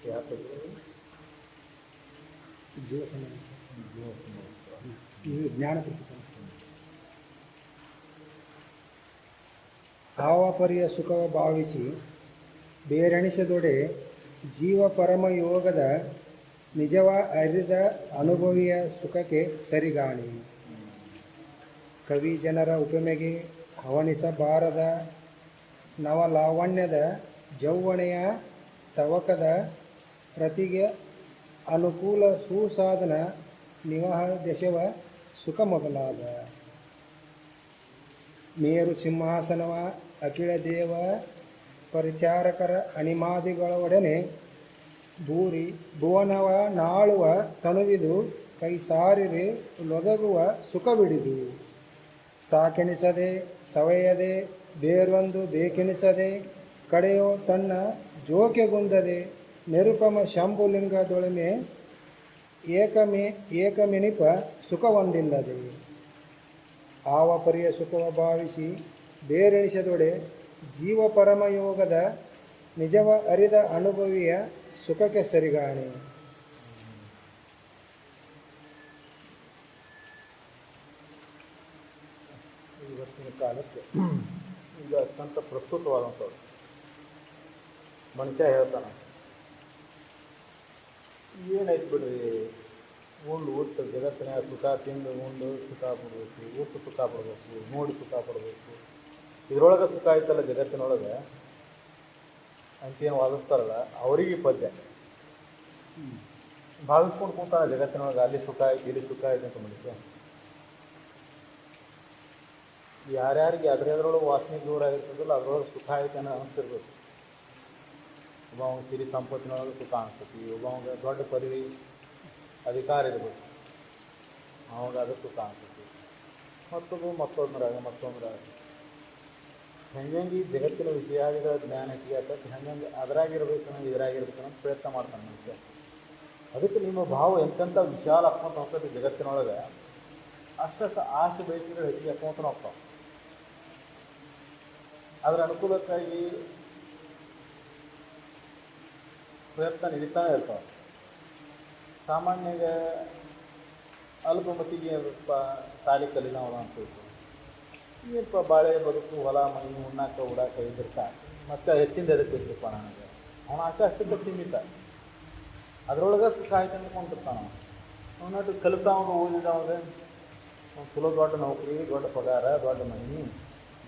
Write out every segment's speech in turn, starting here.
ಯಾಕೆ ಜೀವ ಸಮಾನ ಇದು ಜ್ಞಾನ ಪ್ರತಿಫಲ. ಆವಪರಿಯ ಸುಖವ ಭಾವಿಸಿ ಬೇರೆಣಿಸದೊಡೆ ಜೀವ ಪರಮ ಯೋಗದ ನಿಜವ ಅರಿದ ಅನುಭವಿಯ ಸುಖಕ್ಕೆ ಸರಿಗಾಣಿ. ಕವಿ ಜನರ ಉಪಮೆಗೆ ಹವಣಿಸಬಾರದ ನವಲಾವಣ್ಯದ ಜೌವಣೆಯ ತವಕದ ರತಿಗೆ ಅನುಕೂಲ ಸುಸಾಧನ ನಿವಹ ದಶವ ಸುಖ ಮೊದಲಾದ ಮೇರು ಸಿಂಹಾಸನವ ಅಖಿಳ ದೇವ ಪರಿಚಾರಕರ ಅಣಿಮಾದಿಗಳೊಡನೆ ಭೂರಿ ಭುವನವ ನಾಳುವ ತನುವಿದು ಕೈ ಸಾರಿರೆ ಲೊದಗುವ ಸುಖವಿಡಿದು ಸಾಕೆಣಿಸದೆ ಸವೆಯದೆ ಬೇರೊಂದು ಬೇಕೆಣಿಸದೆ ಕಡೆಯೋ ತನ್ನ ಜೋಕೆಗುಂದದೆ ನಿರುಪಮ ಶಂಭುಲಿಂಗದೊಳಮೆ ಏಕಮೆನಿಪ ಸುಖವೊಂದಿಲ್ಲದೆ ಆವ ಪರಿಯ ಸುಖವ ಭಾವಿಸಿ ಬೇರೆಣಿಸದೊಡೆ ಜೀವ ಪರಮಯೋಗದ ನಿಜವ ಅರಿದ ಅನುಭವಿಯ ಸುಖಕ್ಕೆ ಸರಿಗಾಣಿ. ಇವತ್ತಿನ ಕಾಲಕ್ಕೆ ಈಗ ಅತ್ಯಂತ ಪ್ರಸ್ತುತವಾದಂಥವ್ರು ಮನುಷ್ಯ ಹೇಳ್ತಾನೆ, ಏನಾಯ್ತು ಬಿಡ್ರಿ, ಊಟ ಜಗತ್ತಿನ ಸುಖ ತಿಂದು ಉಂಡು ಸುಖ ಪಡಬೇಕು, ಊಟ ಸುಖ ಪಡಬೇಕು, ನೋಡಿ ಸುಖ ಪಡಬೇಕು, ಇದ್ರೊಳಗೆ ಸುಖ ಆಯ್ತಲ್ಲ ಜಗತ್ತಿನೊಳಗೆ ಅಂತೇನು ವಾದಿಸ್ತಾರಲ್ಲ ಅವರಿಗೆ ಪದ್ಯ ಭಾವಿಸ್ಕೊಂಡು ಕೂತಾನೆ ಜಗತ್ತಿನೊಳಗೆ. ಅಲ್ಲಿ ಸುಖ ಆಯ್ತು ಇಲ್ಲಿ ಸುಖ ಆಯ್ತು ಅಂತ ಮನುಷ್ಯ ಯಾರ್ಯಾರಿಗೆ ಅದ್ರೊಳಗೆ ವಾಸನೆ ದೂರ ಆಗಿರ್ತದಲ್ಲ ಅದ್ರೊಳಗೆ ಸುಖ ಆಯ್ತು ಅನ್ನೋ ಅನಿಸ್ತಿರ್ಬೇಕು. ಒಬ್ಬ ಅವ್ನ ಸಿರಿ ಸಂಪತ್ತಿನೊಳಗೆ ಸುಖ ಅನಿಸ್ತೈತಿ, ಒಬ್ಬ ಅವಂಗೆ ದೊಡ್ಡ ಪದವಿ ಅಧಿಕಾರ ಇರಬೇಕು, ಅವಾಗ ಅದು ಸುಖ ಅನಿಸ್ತೈತಿ. ಮತ್ತೊಂದರಾಗ ಹೆಂಗೆ ಈ ಜಗತ್ತಿನ ವಿಷಯಾದಿಗಳ ಜ್ಞಾನ ಸಿಗತ್ತೆ ಹೆಂಗೆ ಅದ್ರಾಗಿರ್ಬೇಕನ್ನೋ ಇದ್ರಾಗಿರ್ಬೇಕನ್ನೋ ಪ್ರಯತ್ನ ಮಾಡ್ತಾನೆ ಮನುಷ್ಯ. ಅದಕ್ಕೆ ನಿಮ್ಮ ಭಾವ ಎಂತೆಂಥ ವಿಶಾಲ ಅಕ್ಕಂತ ಹೋಗ್ತೈತಿ ಜಗತ್ತಿನೊಳಗೆ, ಅಷ್ಟು ಆಸೆ ಬೆಳೆಸಿದ್ರೆ ಹೆಚ್ಚಿಗೆ ಅಕ್ಕಂತನ ಹೋಗ್ತಾವೆ. ಅದರ ಅನುಕೂಲಕ್ಕಾಗಿ ಪ್ರಯತ್ನ ನಡೀತಾನೆ ಇರ್ತಾವೆ. ಸಾಮಾನ್ಯಗ ಅಲ್ಪಮತಿಗೆ ಶಾಲೆ ಕಲಿನವಲ್ಲ ಅಂತ ಹೇಳ್ತಾರೆ, ಏನಪ್ಪ ಬಾಳೆ ಬದುಕು ಹೊಲ ಮೈ ಉಣ್ಣಾಕ ಉಡಾಕ ಇದ್ದಿರ್ತಾರೆ, ಮತ್ತು ಹೆಚ್ಚಿಂದ ಎದಕ್ಕೆ ಇರ್ತಪ್ಪ ನನಗೆ ಅವನ ಆಸೆ ಅಷ್ಟಕ್ಕೆ ಸೀಮಿತ. ಅದರೊಳಗೆ ಸುಖ ಆಯ್ತು ಅಂದ್ಕೊಂಡಿರ್ತಾನೆ. ಅವನಟ್ಟು ಕಲಿತಾವಾಗ ಓದಿದವಾಗ ಒಂದು ಚಲೋ ದೊಡ್ಡ ನೌಕರಿ, ದೊಡ್ಡ ಪಗಾರ, ದೊಡ್ಡ ಮನೆ,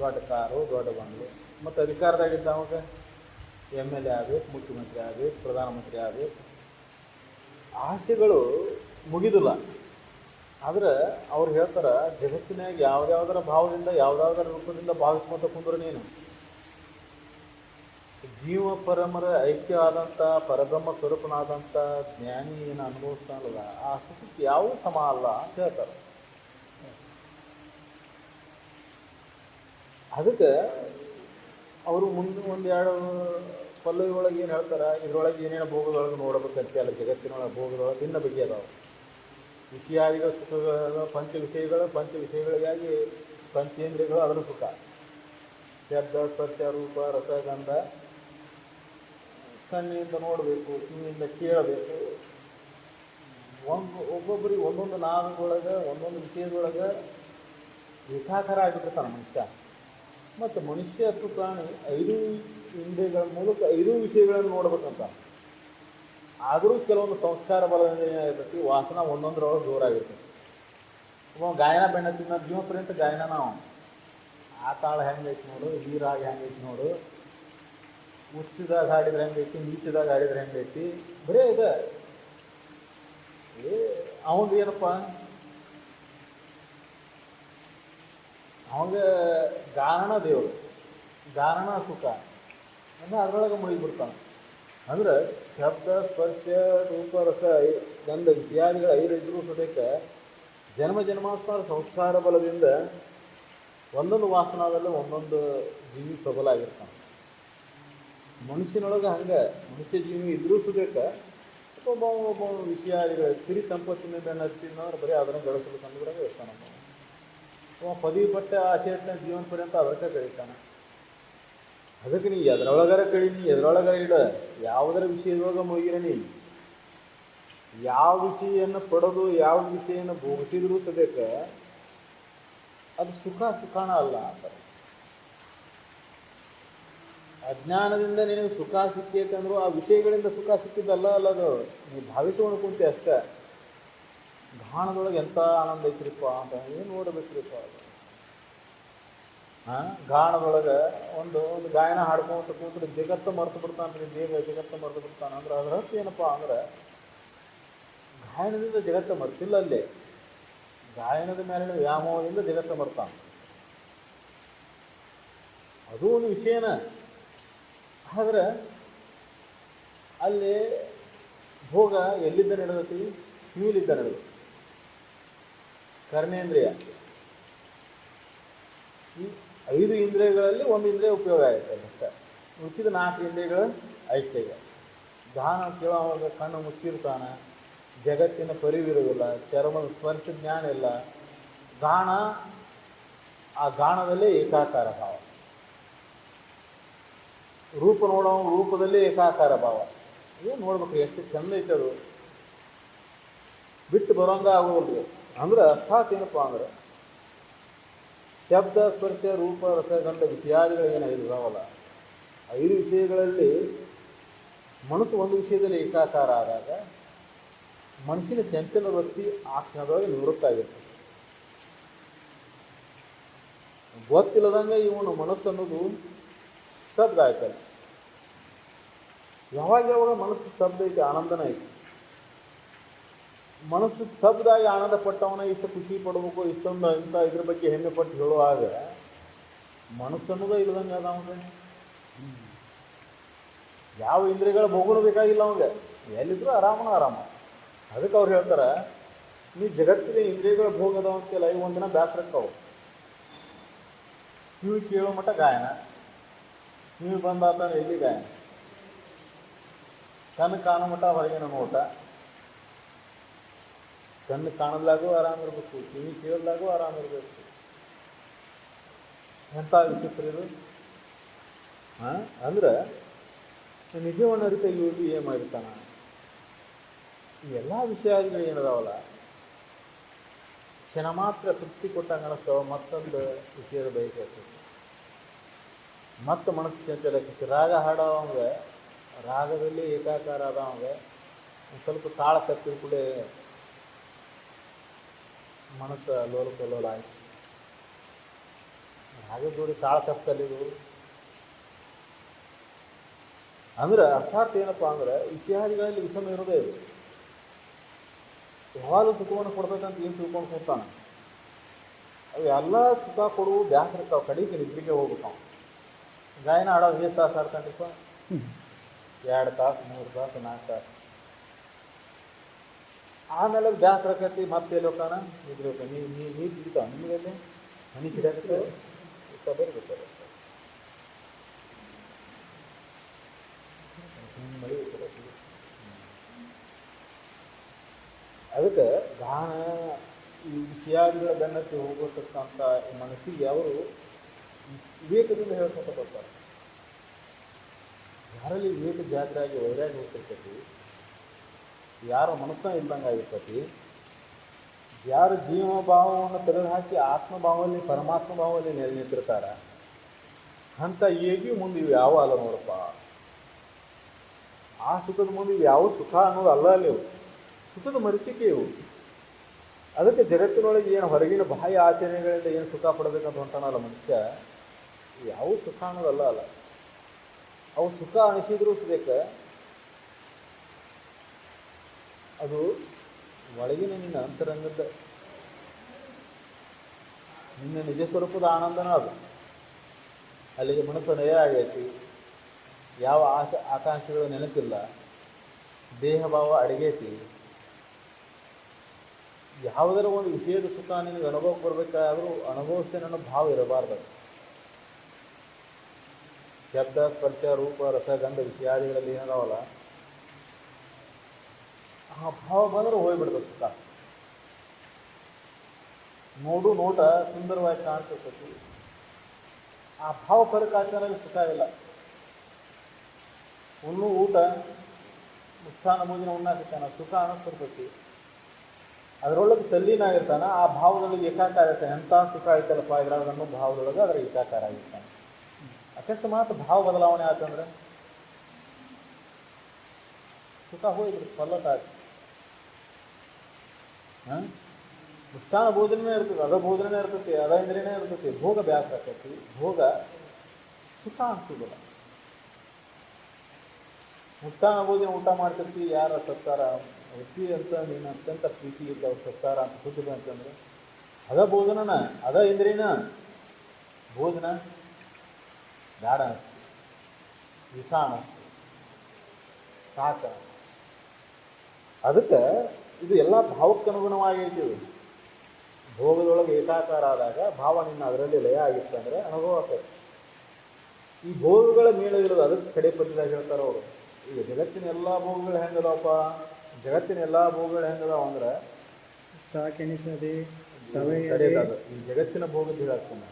ದೊಡ್ಡ ಕಾರು, ದೊಡ್ಡ ಬಂಗ್ಲೆ, ಮತ್ತು ಅಧಿಕಾರದಾಗಿದ್ದವಾಗ MLA ಆಗಬೇಕು, ಮುಖ್ಯಮಂತ್ರಿ ಆಗಬೇಕು, ಪ್ರಧಾನಮಂತ್ರಿ ಆಗಬೇಕು. ಆಸೆಗಳು ಮುಗಿದಿಲ್ಲ. ಆದ್ರೆ ಅವ್ರು ಹೇಳ್ತಾರೆ, ಜಗತ್ತಿನಾಗ ಯಾವುದ್ಯಾವ್ದರ ಭಾವದಿಂದ ಯಾವುದಾದ್ರ ರೂಪದಿಂದ ಭಾವಿಸ್ಕೊಂತ ಕುಂದ್ರೆ ನೀನು ಜೀವ ಪರಮರ ಐಕ್ಯ ಆದಂಥ ಪರಬ್ರಹ್ಮ ಸ್ವರೂಪನಾದಂಥ ಜ್ಞಾನಿ ಏನು ಅನುಭವಿಸ್ತಾನಲ್ಲ ಆ ಸುಖಕ್ಕೆ ಯಾವ ಸಮ ಅಲ್ಲ ಅಂತ ಹೇಳ್ತಾರೆ. ಅದಕ್ಕೆ ಅವರು ಮುಂದೆ ಒಂದೆರಡು ಪಲ್ಲವಿ ಒಳಗೆ ಏನು ಹೇಳ್ತಾರೆ, ಇದ್ರೊಳಗೆ ಏನೇನು ಭೋಗದೊಳಗೆ ನೋಡಬೇಕಂತ ಅಲ್ಲ, ಜಗತ್ತಿನೊಳಗೆ ಭೋಗದೊಳಗೆ ಭಿನ್ನ ಬಗೆ ಅದಾವೆ. ವಿಷಯಾದಿಗಳ ಸುಖಗಳ ಪಂಚ ವಿಷಯಗಳಿಗಾಗಿ ಪಂಚೇಂದ್ರಿಯಗಳು ಅದರ ಸುಖ. ಶಬ್ದ ಸ್ಪರ್ಶ ರೂಪ ರಸ ಗಂಧ, ಕಣ್ಣಿಂದ ನೋಡಬೇಕು, ಕಿವಿಯಿಂದ ಕೇಳಬೇಕು. ಒಬ್ಬೊಬ್ಬರಿಗೆ ಒಂದೊಂದು ನಾದದೊಳಗೆ ಒಂದೊಂದು ವಿಷಯದೊಳಗೆ ಏಕಾಕಾರ ಆಗಿಬಿಡ್ತಾನೆ ಮನುಷ್ಯ. ಮತ್ತು ಮನುಷ್ಯ ಅಥವಾ ಪ್ರಾಣಿ 5 ಇಂದ್ರಿಯಗಳ ಮೂಲಕ 5 ವಿಷಯಗಳನ್ನು ನೋಡ್ಬೇಕಂತ. ಆದರೂ ಕೆಲವೊಂದು ಸಂಸ್ಕಾರ ಬಲದಿಂದ ಏನಾಗಿರ್ತೈತಿ, ವಾಸನ ಒಂದೊಂದರೊಳಗೆ ಜೋರಾಗಿರ್ತೈತಿ. ಗಾಯನ ಬೆಣ್ಣತ್ತಿನ ಜೀವ ಪರ್ಯಂತ ಗಾಯನ ನಾವು ಆ ತಾಳ ಹೆಂಗೈತಿ ನೋಡು, ಈ ರಾಗ ಹೆಂಗೈತಿ ನೋಡು, ಉಚ್ಚಿದಾಗ ಹಾಡಿದ್ರೆ ಹೆಂಗೈತಿ, ನೀಚದಾಗ ಹಾಡಿದ್ರೆ ಹೆಂಗೈತಿ, ಬರೇ ಇದೆ. ಅವಂಗ ಏನಪ್ಪ, ಅವಂಗ ಗಾರಣ ದೇವರು, ಗಾರಣ ಸುಖ ಅಂದ್ರೆ ಅದರೊಳಗೆ ಮುಳುಗಿಬಿಡ್ತಾನೆ. ಅಂದ್ರೆ ಶಬ್ದ ಸ್ಪರ್ಶ ರೂಪ ರಸ ಗಂಧ ಇತ್ಯಾದಿಗಳ 5 ಇದ್ರೂ ಸದ್ಯಕ್ಕೆ ಜನ್ಮಾಂತರ ಸಂಸ್ಕಾರ ಬಲದಿಂದ ಒಂದೊಂದು ವಾಸನದಲ್ಲಿ ಒಂದೊಂದು ಜೀವಿ ಪ್ರಬಲಾಗಿರ್ತಾನೆ. ಮನುಷ್ಯನೊಳಗೆ ಹಂಗೆ ಮನುಷ್ಯ ಜೀವಿ ಇದ್ರೂ ಸದ್ಯಕ್ಕೆ ಒಬ್ಬ ವಿಷಯಾದಿಗಳ ಸಿರಿ ಸಂಪತ್ತಿನಿಂದ ಹಚ್ಚಿನವ್ರು ಬರೀ ಅದನ್ನು ಗಳಿಸ್ಬೇಕಂದ್ರೆ ಇರ್ತಾನೆ. ಪದವಿ ಪಟ್ಟ ಆಚರಣೆ ಜೀವನ ಪರ್ಯಂತ ಅದಕ್ಕೆ ಕಳೀತಾನೆ. ಅದಕ್ಕೆ ನೀ ಎದ್ರೊಳಗರ ಕಳಿ, ನೀ ಎದ್ರೊಳಗರ ಇಡ, ಯಾವುದರ ವಿಷಯದೊಳಗೆ ಮುಳುಗಿರ ನೀ, ಯಾವ ವಿಷಯನ್ನು ಪಡೆದು ಯಾವ ವಿಷಯನ ಭೋಗಿಸಿದ್ರೂ ಸದ್ಯಕ್ಕ ಅದು ಸುಖಾಣ ಅಲ್ಲ ಅಂತಾರೆ. ಅಜ್ಞಾನದಿಂದ ನಿನಗೆ ಸುಖ ಸಿಕ್ಕೈತೆ ಅಂದ್ರು ಆ ವಿಷಯಗಳಿಂದ ಸುಖ ಸಿಕ್ಕಿದ್ದಲ್ಲ ಅಲ್ಲ, ಅದು ನೀ ಭಾವಿಸ್ಕೊಂಡು ಕುಂತೆ ಅಷ್ಟೇ. ಗಾಣದೊಳಗೆ ಎಂಥ ಆನಂದ ಐತ್ರಿಪ್ಪ ಅಂತ ಏನು ನೋಡಬೇಕ್ರಿಪ್ಪ ಅದು. ಗಾಣದೊಳಗೆ ಒಂದು ಗಾಯನ ಹಾಡ್ಕೊಂತ ಕೂತ್ರೆ ಜಗತ್ತು ಮರೆತು ಬಿಡ್ತಾನ್ರಿ, ದೇವ ಜಗತ್ತು ಮರೆತು ಬಿಡ್ತಾನೆ ಅಂದ್ರೆ ಅದ್ರ ಅರ್ಥ ಏನಪ್ಪ ಅಂದ್ರೆ ಗಾಯನದಿಂದ ಜಗತ್ತು ಮರ್ತಿಲ್ಲ, ಅಲ್ಲಿ ಗಾಯನದ ಮೇಲಿನ ವ್ಯಾಮೋಹದಿಂದ ಜಗತ್ತು ಮರ್ತಾನೆ. ಅದು ಒಂದು ವಿಷಯನ. ಆದ್ರೆ ಅಲ್ಲಿ ಭೋಗ ಎಲ್ಲಿದ್ದ ನಡೆದತಿ? ಕಿವಿಲಿದ್ದ ನಡೆದತಿ, ಕರ್ಮೇಂದ್ರಿಯ. ಈ 5 ಇಂದ್ರಿಯಗಳಲ್ಲಿ ಒಂದು ಇಂದ್ರಿಯ ಉಪಯೋಗ ಆಗುತ್ತೆ ಅಷ್ಟೇ. ಉಳಿಸಿದ 4 ಇಂದ್ರಿಯಗಳು ಅಷ್ಟೇ. ಗಾನ ಕೇಳುವಾಗ ಕಣ್ಣು ಮುಚ್ಚಿರ್ತಾನೆ, ಜಗತ್ತಿನ ಪರಿವಿರುವುದಿಲ್ಲ, ಚರ್ಮದ ಸ್ಪರ್ಶ ಜ್ಞಾನ ಇಲ್ಲ. ಗಾಣ, ಆ ಗಾಣದಲ್ಲೇ ಏಕಾಕಾರ ಭಾವ. ರೂಪ ನೋಡೋ ರೂಪದಲ್ಲಿ ಏಕಾಕಾರ ಭಾವ. ಏನು ನೋಡ್ಬೇಕು, ಎಷ್ಟು ಚಂದ ಐತೆ ಅದು, ಬಿಟ್ಟು ಬರೋಂಗ ಆಗೋಲ್ರಿ. ಅಂದ್ರೆ ಅರ್ಥಾತ್ ಏನಪ್ಪ ಅಂದ್ರೆ ಶಬ್ದ ಸ್ಪರ್ಶ ರೂಪ ರಸಗಂಧ ವಿಷಯಾದಿಗಳು ಏನು 5 ಇದಾವಲ್ಲ, 5 ವಿಷಯಗಳಲ್ಲಿ ಮನಸ್ಸು ಒಂದು ವಿಷಯದಲ್ಲಿ ಏಕಾಕಾರ ಆದಾಗ ಮನಸ್ಸಿನ ಚಂಚಲ ವೃತ್ತಿ ಆ ಕ್ಷಣದೊಳಗೆ ನಿವೃತ್ತ ಆಗಿರ್ತದೆ. ಗೊತ್ತಿಲ್ಲದಂಗೆ ಇವನು ಮನಸ್ಸು ಅನ್ನೋದು ಸ್ತಬ್ಧ ಆಯ್ತಲ್ಲ. ಯಾವಾಗ ಮನಸ್ಸು ಸ್ತಬ್ಧ ಐತಿ, ಆನಂದನ ಐತಿ. ಮನಸ್ಸು ಸ್ತಬ್ಧಾಗಿ ಆನಂದ ಪಟ್ಟವನ ಇಷ್ಟು ಖುಷಿ ಪಡಬೇಕು, ಇಷ್ಟೊಂದು ಇಂಥ ಇದ್ರ ಬಗ್ಗೆ ಹೆಮ್ಮೆ ಪಟ್ಟು ಹೇಳುವಾಗ ಮನಸ್ಸನ್ನೋದೇ ಇಲ್ಲದಂಗೆ ಅದ ಅವಂಗೆ. ಯಾವ ಇಂದ್ರಿಯಗಳ ಭೋಗನೂ ಬೇಕಾಗಿಲ್ಲ ಅವಂಗೆ, ಎಲ್ಲಿದ್ರು ಆರಾಮ. ಅದಕ್ಕೆ ಅವ್ರು ಹೇಳ್ತಾರೆ, ನೀ ಜಗತ್ತಿನ ಇಂದ್ರಿಯಗಳ ಭೋಗ ಅದಾವ ಅಂತೆಲ್ಲ, ಈ ಒಂದಿನ ಬ್ಯಾಸರಕ್ಕವು. ಕಿವಿ ಕೇಳೋ ಮಟ್ಟ ಗಾಯನ, ಕಿವಿ ಬಂದಾತ ಎಲ್ಲಿ ಗಾಯನ, ಕಣ್ಣು ಕಾಣೋ ಮಟ್ಟ ಹೊರಗಿನ ನೋಟ. ಕಣ್ಣು ಕಾಣಲಾಗೂ ಆರಾಮಿರ್ಬೇಕು, ಕಿವಿ ಕೇಳಲಾಗೂ ಆರಾಮಿರ್ಬೇಕು. ಎಂಥ ವಿಚಿತ್ರ ಇದು. ಅಂದ್ರೆ ನಿಜವನ್ನ ಅರಿತ ಯೋಗಿ ಏನು ಮಾಡಿರ್ತಾನ, ಈ ಎಲ್ಲ ವಿಷಯಗಳು ಏನದಾವಲ್ಲ ಕ್ಷಣ ಮಾತ್ರ ತೃಪ್ತಿ ಕೊಟ್ಟಂಗೆ ಅನಿಸ್ತಾವ, ಮತ್ತೊಂದು ವಿಷಯದ ಬಯಕೆ ಮತ್ತೆ ಮನಸ್ಸು ಚಂಚಲಕ್ಕೆ. ರಾಗ ಹಾಡೋವಂಗೆ ರಾಗದಲ್ಲಿ ಏಕಾಕಾರ ಆದವಂಗೆ ಒಂದು ಸ್ವಲ್ಪ ತಾಳ ಕತ್ತಿದ ಕೂಡ ಮನಸ್ಸು ಲೋಲ ಆಯ್ತು. ರಾಗ ಜೋಡಿ ತಾಳ ಕತ್ತಲಿದು ಅಂದ್ರೆ ಅರ್ಥಾತ್ ಏನಪ್ಪ ಅಂದ್ರೆ ವಿಷಯಾದಿಗಳಲ್ಲಿ ವಿಷಮ ಇರೋದೇ ಇದು. ಯಾವಾಗಲೂ ಸುಖವನ್ನು ಕೊಡ್ಬೇಕಂತ ಏನು ತಿಳ್ಕೊಂಡು ಕೂತಾನೆ, ಅವು ಎಲ್ಲ ಸುಖ ಕೊಡುವು ಬ್ಯಾಸರಕ್ಕಾವು, ಕಡೆಗೆ ನಿದ್ರೆಗೆ ಹೋಗ್ಬೇಕು. ನಾವು ಗಾಯನ ಆಡೋದು ಎಷ್ಟು ತಾಸು ಆಡ್ತಾನ್ರಿಪ್ಪ? 2 ತಾಸು 3 ತಾಸು 4 ತಾಸು. ಆಮೇಲೆ ಬ್ಯಾಸರಕತಿ ಮತ್ತೆ ಎಲ್ಲಿ ಹೋಗ್ತಾನ? ನಿದ್ರೆ ಹೋಗ್ತಾನೆ. ನೀರು ಹಿಡಿತಾವ ನಿಮಗೆಲ್ಲಿ ಹನಿ ಹಿಡಿಯಾಕತ್ತೆ ಬರ್ಬೇಕು. ಮಳೆ ಅದಕ್ಕೆ ಗಾನ ಈ ವಿಷಯಾದಿಗಳ ಬೆನ್ನತ್ತಿ ಹೋಗತಕ್ಕಂಥ ಮನಸ್ಸಿಗೆ ಅವರು ವಿವೇಕದಿಂದ ಹೇಳ್ಕೊತ ಬರ್ತಾರೆ. ಯಾರಲ್ಲಿ ವಿವೇಕ ಜಾಗರಾಗಿ ವೈರಾಗಿ ಹೋಗ್ತಿರ್ತೈತಿ, ಯಾರು ಮನಸ್ಸನ್ನ ಇಲ್ದಂಗೆ ಆಗಿರ್ತೈತಿ, ಯಾರು ಜೀವಭಾವವನ್ನು ತೆಗೆದು ಹಾಕಿ ಆತ್ಮಭಾವದಲ್ಲಿ ಪರಮಾತ್ಮ ಭಾವದಲ್ಲಿ ನೆಲೆ ನಿಂತಿರ್ತಾರ ಅಂತ ಹೇಗಿಯೂ ಮುಂದೆ ಇವು ಯಾವ ಅಲ್ಲ ನೋಡಪ್ಪ. ಆ ಸುಖದ ಮುಂದೆ ಇವು ಯಾವ ಸುಖ ಅನ್ನೋದು ಅಲ್ಲ, ಅಲ್ಲಿ ಇವು ಸುಖದ ಮರಿಸಿಕೆ ಇವು. ಅದಕ್ಕೆ ಜಗತ್ತಿನೊಳಗೆ ಏನು ಹೊರಗಿನ ಬಾಹ್ಯ ಆಚರಣೆಗಳಿಂದ ಏನು ಸುಖ ಪಡಬೇಕಂತ ಹೊಂಟಾನಲ್ಲ ಮನುಷ್ಯ, ಯಾವ ಸುಖ ಅನ್ನೋದಲ್ಲ ಅಲ್ಲ. ಅವು ಸುಖ ಅನಿಸಿದ್ರು ಸದ್ಯಕ್ಕೆ ಅದು ಒಳಗಿನ ನಿನ್ನ ಅಂತರಂಗದ ನಿನ್ನ ನಿಜ ಸ್ವರೂಪದ ಆನಂದನ ಅದು. ಅಲ್ಲಿಗೆ ಮನಸ್ಸು ನಯ ಆಗೈತಿ, ಯಾವ ಆಕಾಂಕ್ಷೆಗಳು ನೆನಪಿಲ್ಲ, ದೇಹಭಾವ ಅಡಗೈತಿ. ಯಾವುದರ ಒಂದು ವಿಷಯದ ಸುಖ ನಿನಗೆ ಅನುಭವಕ್ಕೆ ಬರಬೇಕಾದ್ರೂ ಅನುಭವಿಸ್ತೇನೆ ಅನ್ನೋ ಭಾವ ಇರಬಾರ್ದು. ಶಬ್ದ ಸ್ಪರ್ಶ ರೂಪ ರಸಗಂಧ ವಿಷಯಾದಿಗಳಲ್ಲಿ ಏನದಾವಲ್ಲ ಆ ಭಾವ ಬಂದ್ರೆ ಹೋಗ್ಬಿಡ್ತದೆ ಸುಖ. ನೋಟ ಸುಂದರವಾಗಿ ಕಾಣಿಸ್ತೈತಿ, ಆ ಭಾವ ಪರಿಕಾಚನಲ್ಲಿ ಸುಖ ಇಲ್ಲ. ಉಣ್ಣು ಊಟ ಮುಷ್ಟಾನ ಭೋಜನ ಉಣ್ಣಾಕತ್ತಾನ ಸುಖ ಅನಿಸ್ತಿರ್ತೈತಿ. ಅದರೊಳಗೆ ತಲ್ಲೀನಾಗಿರ್ತಾನೆ, ಆ ಭಾವದೊಳಗೆ ಏಕಾಕಾರ ಇರ್ತಾನೆ. ಎಂಥ ಸುಖ ಆಯ್ತಲ್ಲಪ್ಪ ಇದ್ರಾಗ ಅನ್ನೋ ಭಾವದೊಳಗೆ ಅದರ ಏಕಾಕಾರ ಆಗಿರ್ತಾನೆ. ಅಕಸ್ಮಾತ್ ಭಾವ ಬದಲಾವಣೆ ಆತಂದ್ರೆ ಸುಖ ಹೋಯ್ತು, ಫಲಟ ಆಯ್ತು. ಮುಷ್ಟಾನ ಭೋಜನೇ ಇರ್ತದೆ, ಅದ ಭೋಜನೇ ಇರ್ತೈತಿ, ಅದ ಇಂದ್ರಿಯನೇ ಇರ್ತೈತಿ. ಭೋಗ ಬ್ಯಾಸ ಆಕೈತಿ, ಭೋಗ ಸುಖ ಅನ್ಸುದಿಲ್ಲ. ಮುಷ್ಟಾನ ಭೋಜನ ಊಟ ಮಾಡ್ತಿರ್ತಿ, ಯಾರ ಸತ್ತಾರ ವ್ಯಕ್ತಿ ಅಂತ ನೀನು ಅತ್ಯಂತ ಪ್ರೀತಿ ಇಲ್ಲ ಅವ್ರು ಸತ್ತಾರ ಅಂತ ಕೂತಿದೆ ಅಂತಂದ್ರೆ ಅದ ಭೋಜನನ, ಅದ ಇಂದ್ರಿಯನ ಭೋಜನ ಬ್ಯಾಡ ಅನಿಸ್ತು, ವಿಷ ಅನಿಸ್ತು, ಸಾಕ. ಅದಕ್ಕೆ ಇದು ಎಲ್ಲ ಭಾವಕ್ಕನುಗುಣವಾಗಿ ಭೋಗದೊಳಗೆ ಏಕಾಕಾರ ಆದಾಗ ಭಾವ ನಿನ್ನ ಅದರಲ್ಲಿ ಲಯ ಆಗಿತ್ತಂದ್ರೆ ಅನುಭವ ಆಗ್ತದೆ. ಈ ಭೋಗಗಳ ಮೇಳ ಇರೋದು ಅದಕ್ಕೆ ಕಡೆ ಪದ್ಯದಾಗ ಹೇಳ್ತಾರೆ ಅವರು. ಈಗ ಜಗತ್ತಿನ ಎಲ್ಲ ಭೋಗಗಳು ಹೆಂಗದಾವಪ್ಪ, ಜಗತ್ತಿನ ಎಲ್ಲ ಭೋಗಗಳು ಹೆಂಗದಾವ ಅಂದ್ರೆ ಸಾಕೆನಿಸದೆ ಈ ಜಗತ್ತಿನ ಭೋಗದ ಹೇಳಾಗ್ತಾನೆ.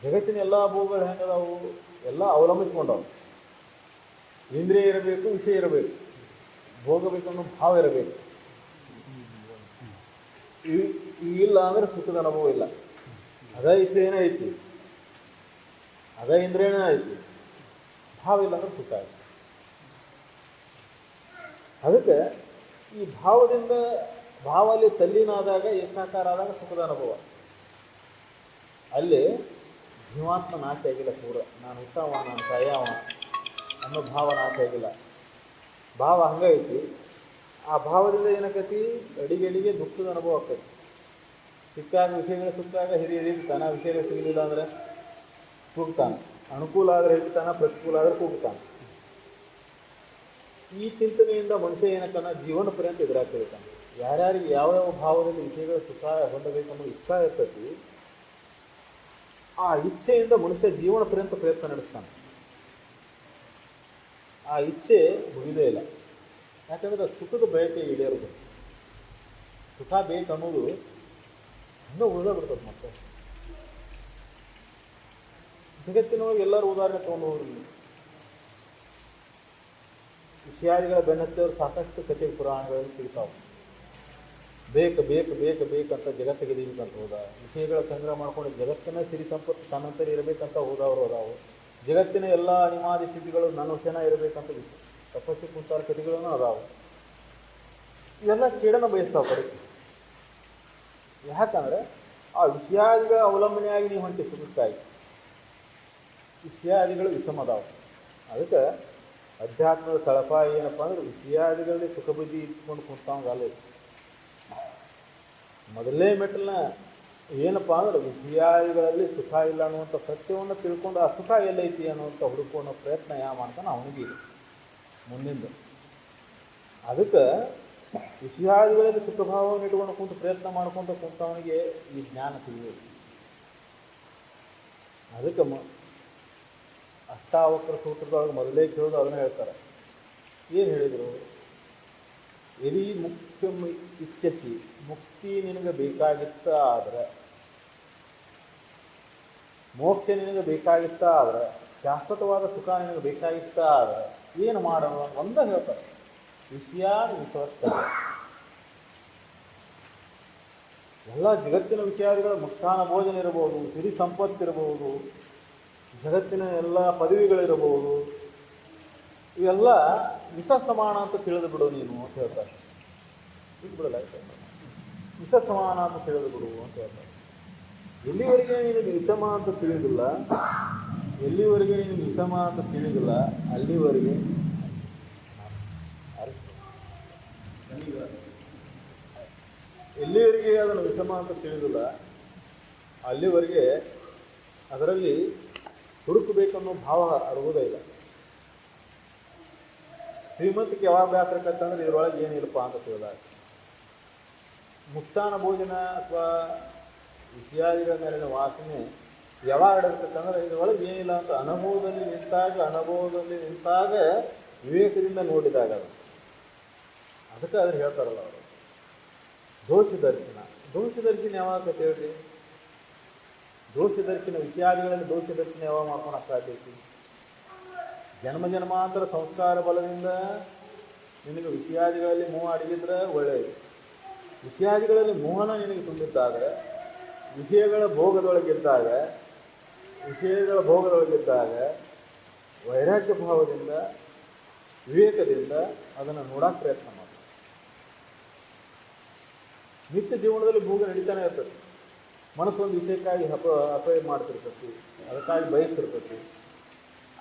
ಜಗತ್ತಿನ ಎಲ್ಲ ಭೋಗಗಳು ಹೆಂಗದಾವು, ಎಲ್ಲ ಅವಲಂಬಿಸ್ಕೊಂಡವು. ಇಂದ್ರಿಯ ಇರಬೇಕು, ವಿಷಯ ಇರಬೇಕು, ಭೋಗ ಬೇಕನ್ನೋ ಭಾವ ಇರಬೇಕು. ಇಲ್ಲ ಅಂದ್ರೆ ಸುಖದ ಅನುಭವ ಇಲ್ಲ. ಅದ ವಿಷಯನೇ ಐತಿ, ಅದ ಇಂದ್ರಿಯನೇ ಐತಿ, ಭಾವ ಇಲ್ಲ ಅಂದ್ರೆ ಸುಖ ಐತಿ. ಅದಕ್ಕೆ ಈ ಭಾವದಿಂದ ಭಾವಲ್ಲಿ ತಲ್ಲೀನಾದಾಗ ಏಕಾಕಾರ ಆದಾಗ ಸುಖದ ಅನುಭವ. ಅಲ್ಲಿ ಜೀವಾತ್ಮ ನಾಶ ಆಗಿಲ್ಲ ಪೂರ, ನಾನು ಹುಟ್ಟವ ನಾನು ಸಾಯವ ಅನ್ನೋ ಭಾವ ನಾಶ ಆಗಿಲ್ಲ. ಭಾವ ಹಂಗೈತಿ. ಆ ಭಾವದಿಂದ ಏನಾಕೈತಿ, ಅಡಿಗೆ ದುಃಖದ ಅನುಭವ ಆಕೈತಿ. ಸಿಕ್ಕಾಗ ವಿಷಯಗಳು ಸಿಕ್ಕಾಗ ಹಿರಿತಾನ, ವಿಷಯಗಳು ಸಿಗಲಿಲ್ಲ ಅಂದರೆ ಕೂಗ್ತಾನೆ. ಅನುಕೂಲ ಆದರೆ ಹಿಡಿತಾನ, ಪ್ರತಿಕೂಲ ಆದರೆ ಕೂಗ್ತಾನೆ. ಈ ಚಿಂತನೆಯಿಂದ ಮನುಷ್ಯ ಏನಕ್ಕನ ಜೀವನ ಪರ್ಯಂತ ಎದುರಾಗ್ತಿರ್ತಾನೆ. ಯಾರ್ಯಾರಿಗೆ ಯಾವ್ಯಾವ ಭಾವದಲ್ಲಿ ವಿಷಯಗಳ ಸುಖ ಹೊಂದಬೇಕನ್ನೋ ಇಚ್ಛಾ ಇರ್ತೈತಿ, ಆ ಇಚ್ಛೆಯಿಂದ ಮನುಷ್ಯ ಜೀವನ ಪರ್ಯಂತ ಪ್ರಯತ್ನ ನಡೆಸ್ತಾನೆ. ಆ ಇಚ್ಛೆ ಮುಗಿದೇ ಇಲ್ಲ. ಯಾಕಂದ್ರೆ ಸುಖದ ಬಯಕೆ ಈಡೇರೋದು, ಸುಖ ಬೇಕನ್ನೋದು ಹಂಗೆ ಉಳಿದ ಬಿಡ್ತದೆ. ಮತ್ತೆ ಜಗತ್ತಿನೊಳಗೆ ಎಲ್ಲರೂ ಉದಾಹರಣೆ ತೊಗೊಂಡು ಹೋಗ್ರಿ. ವಿಷಯಾದಿಗಳ ಬೆನ್ನತ್ತವರು ಸಾಕಷ್ಟು ಕಥೆ ಪುರಾಣಗಳಲ್ಲಿ ಸಿಗ್ತಾವೆ. ಬೇಕು ಬೇಕು ಬೇಕು ಬೇಕಂತ ಜಗತ್ತಿಗೆ ಇರಬೇಕಂತ ಹೋದ, ವಿಷಯಗಳ ಸಂಗ್ರಹ ಮಾಡ್ಕೊಂಡು ಜಗತ್ತಿನ ಸಿರಿ ಸಂಪತ್ತು ತನ್ನಂತರ ಇರಬೇಕಂತ ಹೋದವರು ಅದಾವು. ಜಗತ್ತಿನ ಎಲ್ಲ ಅನಿವಾದಿ ಸ್ಥಿತಿಗಳು ನನ್ನ ವಶನ ಇರಬೇಕಂತ ತಪಸ್ಸಿ ಕುಂತಾರ ಕಥೆಗಳೂ ಅದಾವು. ಇವೆಲ್ಲ ಕೇಡನ ಬಯಸ್ತಾವೆ ಕಡೆ. ಯಾಕಂದ್ರೆ ಆ ವಿಷಯಾದಿಗಳ ಅವಲಂಬನೆಯಾಗಿ ನೀವು ಹೊಂಟಿ ಸುಖಕ್ಕಾಗಿ ವಿಷಯಾದಿಗಳು ವಿಷಮ ಅದಾವೆ. ಅದಕ್ಕೆ ಅಧ್ಯಾತ್ಮದ ಸಳಪ ಏನಪ್ಪ ಅಂದ್ರೆ ವಿಷಯಾದಿಗಳಲ್ಲಿ ಸುಖ ಬುದ್ಧಿ ಇಟ್ಕೊಂಡು ಕುಂತಾವಂಗಲ್ಲ. ಮೊದಲೇ ಮೆಟ್ಟಲ್ನ ಏನಪ್ಪ ಅಂದ್ರೆ ವಿಷಯಾದಿಗಳಲ್ಲಿ ಸುಖ ಇಲ್ಲ ಅನ್ನುವಂಥ ಸತ್ಯವನ್ನು ತಿಳ್ಕೊಂಡು ಆ ಸುಖ ಎಲ್ಲೈತಿ ಅನ್ನುವಂಥ ಹುಡುಕೋ ಪ್ರಯತ್ನ ಯಾವ ಮಾಡ್ತಾನೆ ಅವನಿಗೆ ಮುಂದಿಂದ. ಅದಕ್ಕೆ ವಿಷಯಾದಿಗಳಲ್ಲಿ ಸುಖ ಭಾವವನ್ನು ಇಟ್ಕೊಂಡು ಕುಂತು ಪ್ರಯತ್ನ ಮಾಡ್ಕೊಂತ ಕುಂತವನಿಗೆ ಈ ಜ್ಞಾನ ತಿಳಿಯೋದು. ಅದಕ್ಕೆ ಅಷ್ಟಾವಕ್ರ ಸೂತ್ರದೊಳಗೆ ಮೊದಲೇ ಕೇಳೋದು ಅದನ್ನ ಹೇಳ್ತಾರೆ. ಏನು ಹೇಳಿದರು? ಎಲ್ಲಿ ಮುಖ್ಯ ಇಚ್ಛಿಸಿ ಮುಕ್ತಿ ನಿನಗೆ ಬೇಕಾಗಿತ್ತ ಆದ್ರೆ, ಮೋಕ್ಷ ನಿನಗೆ ಬೇಕಾಗಿತ್ತ ಆದ್ರೆ, ಶಾಶ್ವತವಾದ ಸುಖ ನಿನಗೆ ಬೇಕಾಗಿತ್ತ ಆದ್ರೆ ಏನು ಮಾಡೋಣ ಒಂದ ಹೇಳ್ತಾರೆ. ವಿಷಯಾದಿ ವಿಶ್ವಸ್ತ ಎಲ್ಲ ಜಗತ್ತಿನ ವಿಷಯಾದಿಗಳು ಮುಷ್ಟಾನ ಭೋಜನ ಇರಬಹುದು, ಸಿರಿ ಸಂಪತ್ತಿರಬಹುದು, ಜಗತ್ತಿನ ಎಲ್ಲ ಪದವಿಗಳಿರಬಹುದು, ಇವೆಲ್ಲ ವಿಷ ಸಮಾನ ಅಂತ ತಿಳಿದು ಬಿಡು ನೀನು ಅಂತ ಹೇಳ್ತಾರೆ. ಇದು ಬಿಡಲ್ಲ, ವಿಷ ಸಮಾನ ಅಂತ ತಿಳಿದು ಬಿಡು ಅಂತ ಹೇಳ್ತಾರೆ. ಎಲ್ಲಿವರೆಗೆ ನಿನಗೆ ವಿಷಮ ಅಂತ ತಿಳಿದಿಲ್ಲ, ಎಲ್ಲಿವರೆಗೆ ನಿನಗೆ ವಿಷಮ ಅಂತ ತಿಳಿದಿಲ್ಲ ಅಲ್ಲಿವರೆಗೆ ಎಲ್ಲಿವರೆಗೆ ಅದನ್ನು ವಿಷಮ ಅಂತ ತಿಳಿದಿಲ್ಲ ಅಲ್ಲಿವರೆಗೆ ಅದರಲ್ಲಿ ಹುಡುಕಬೇಕನ್ನೋ ಭಾವ ಅರುವುದೇ ಇಲ್ಲ. ಶ್ರೀಮಂತಿಕೆ ಯಾವಾಗ ಬೇಕಂತಂದ್ರೆ ಇದರೊಳಗೆ ಏನಿಲ್ಲಪ್ಪ ಅಂತ ತಿಳಿದಾಗ, ಮುಷ್ಟಾನ ಭೋಜನ ಅಥವಾ ವಿಷಯಾದಿಗಳ ಮೇಲಿನ ವಾಸನೆ ಯಾವಾಗ ಇಡಬೇಕಂದ್ರೆ ಇದರೊಳಗೆ ಏನಿಲ್ಲ ಅಂತ ಅನುಭವದಲ್ಲಿ ನಿಂತಾಗ ವಿವೇಕದಿಂದ ನೋಡಿದಾಗ ಅದಕ್ಕೆ ಅದ್ರ ಹೇಳ್ತಾರಲ್ಲ ಅವರು ದೋಷದರ್ಶನ. ದೋಷದರ್ಶನ ಯಾವಾಗ ಹೇಳ್ರಿ? ದೋಷದರ್ಶನ ವಿಷಯಾದಿಗಳಲ್ಲಿ ದೋಷದರ್ಶನ ಯಾವಾಗ ಮಾಡ್ಕೊಂಡು ಆಗ್ತೈತಿ? ಜನ್ಮ ಜನ್ಮಾಂತರ ಸಂಸ್ಕಾರ ಬಲದಿಂದ ನಿನಗೆ ವಿಷಯಾದಿಗಳಲ್ಲಿ ಮೋಹ ಅಡಗಿದ್ರೆ ಒಳ್ಳೆಯದು. ವಿಷಯಾದಿಗಳಲ್ಲಿ ಮೋಹನ ನಿನಗೆ ತುಂಬಿದ್ದಾಗ, ವಿಷಯಗಳ ಭೋಗದೊಳಗಿದ್ದಾಗ ವೈರಾಗ್ಯ ಭಾವದಿಂದ, ವಿವೇಕದಿಂದ ಅದನ್ನು ನೋಡೋಕೆ ಪ್ರಯತ್ನ ಮಾಡಿ. ನಿತ್ಯ ಜೀವನದಲ್ಲಿ ಭೋಗ ನಡೀತಾನೆ ಇರ್ತದೆ. ಮನಸ್ಸೊಂದು ವಿಷಯಕ್ಕಾಗಿ ಅಪಯ ಮಾಡ್ತಿರ್ತೈತಿ, ಅದಕ್ಕಾಗಿ ಬಯಸ್ತಿರ್ತೈತಿ.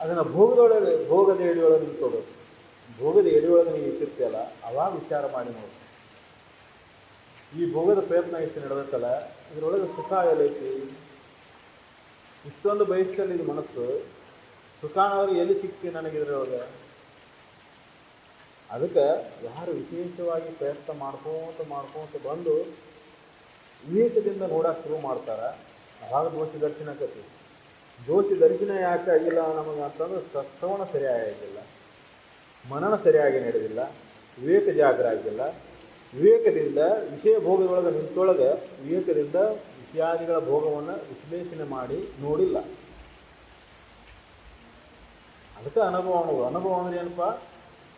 ಅದನ್ನು ಭೋಗದ ಎಡೆಯೊಳಗೆ ನಿಂತ್ಕೋಬೇಕು. ಭೋಗದ ಎಡೆಯೊಳಗೆ ನೀವು ಇಟ್ಟಿರ್ತೀಯಲ್ಲ, ಅವಾಗ ವಿಚಾರ ಮಾಡಿ ನೋಡಿ. ಈ ಭೋಗದ ಪ್ರಯತ್ನ ಎಷ್ಟು ನಡೆದತ್ತಲ್ಲ, ಇದರೊಳಗೆ ಸುಖ ಎಲ್ಲೈತಿ? ಇಷ್ಟೊಂದು ಬಯಸ್ದಲ್ಲಿ ಇದು ಮನಸ್ಸು, ಸುಖಾನವ್ರಿಗೆ ಎಲ್ಲಿ ಸಿಕ್ತಿ ನನಗೆ ಇದರೊಳಗೆ? ಅದಕ್ಕೆ ಯಾರು ವಿಶೇಷವಾಗಿ ಪ್ರಯತ್ನ ಮಾಡ್ಕೊಂತ ಬಂದು ವಿವೇಕದಿಂದ ನೋಡಕ್ಕೆ ಶುರು ಮಾಡ್ತಾರೆ, ಅವಾಗ ದೋಷಿ ದರ್ಶನ ಆಕತಿ. ದೋಷಿ ದರ್ಶನ ಯಾಕೆ ಆಗಿಲ್ಲ ನಮಗೆ ಅಂತಂದ್ರೆ ಶ್ರವಣ ಸರಿಯಾಗಿಲ್ಲ, ಮನನ ಸರಿಯಾಗಿ ನಡೆದಿಲ್ಲ, ವಿವೇಕ ಜಾಗರ ಆಗಿಲ್ಲ. ವಿವೇಕದಿಂದ ವಿಷಯ ಭೋಗದೊಳಗೆ ನಿಂತೊಳಗೆ ವಿವೇಕದಿಂದ ವಿಷಯಾದಿಗಳ ಭೋಗವನ್ನು ವಿಶ್ಲೇಷಣೆ ಮಾಡಿ ನೋಡಿಲ್ಲ. ಅದಕ್ಕೆ ಅನುಭವ ಅಂದ್ರೆ ಏನಪ್ಪ?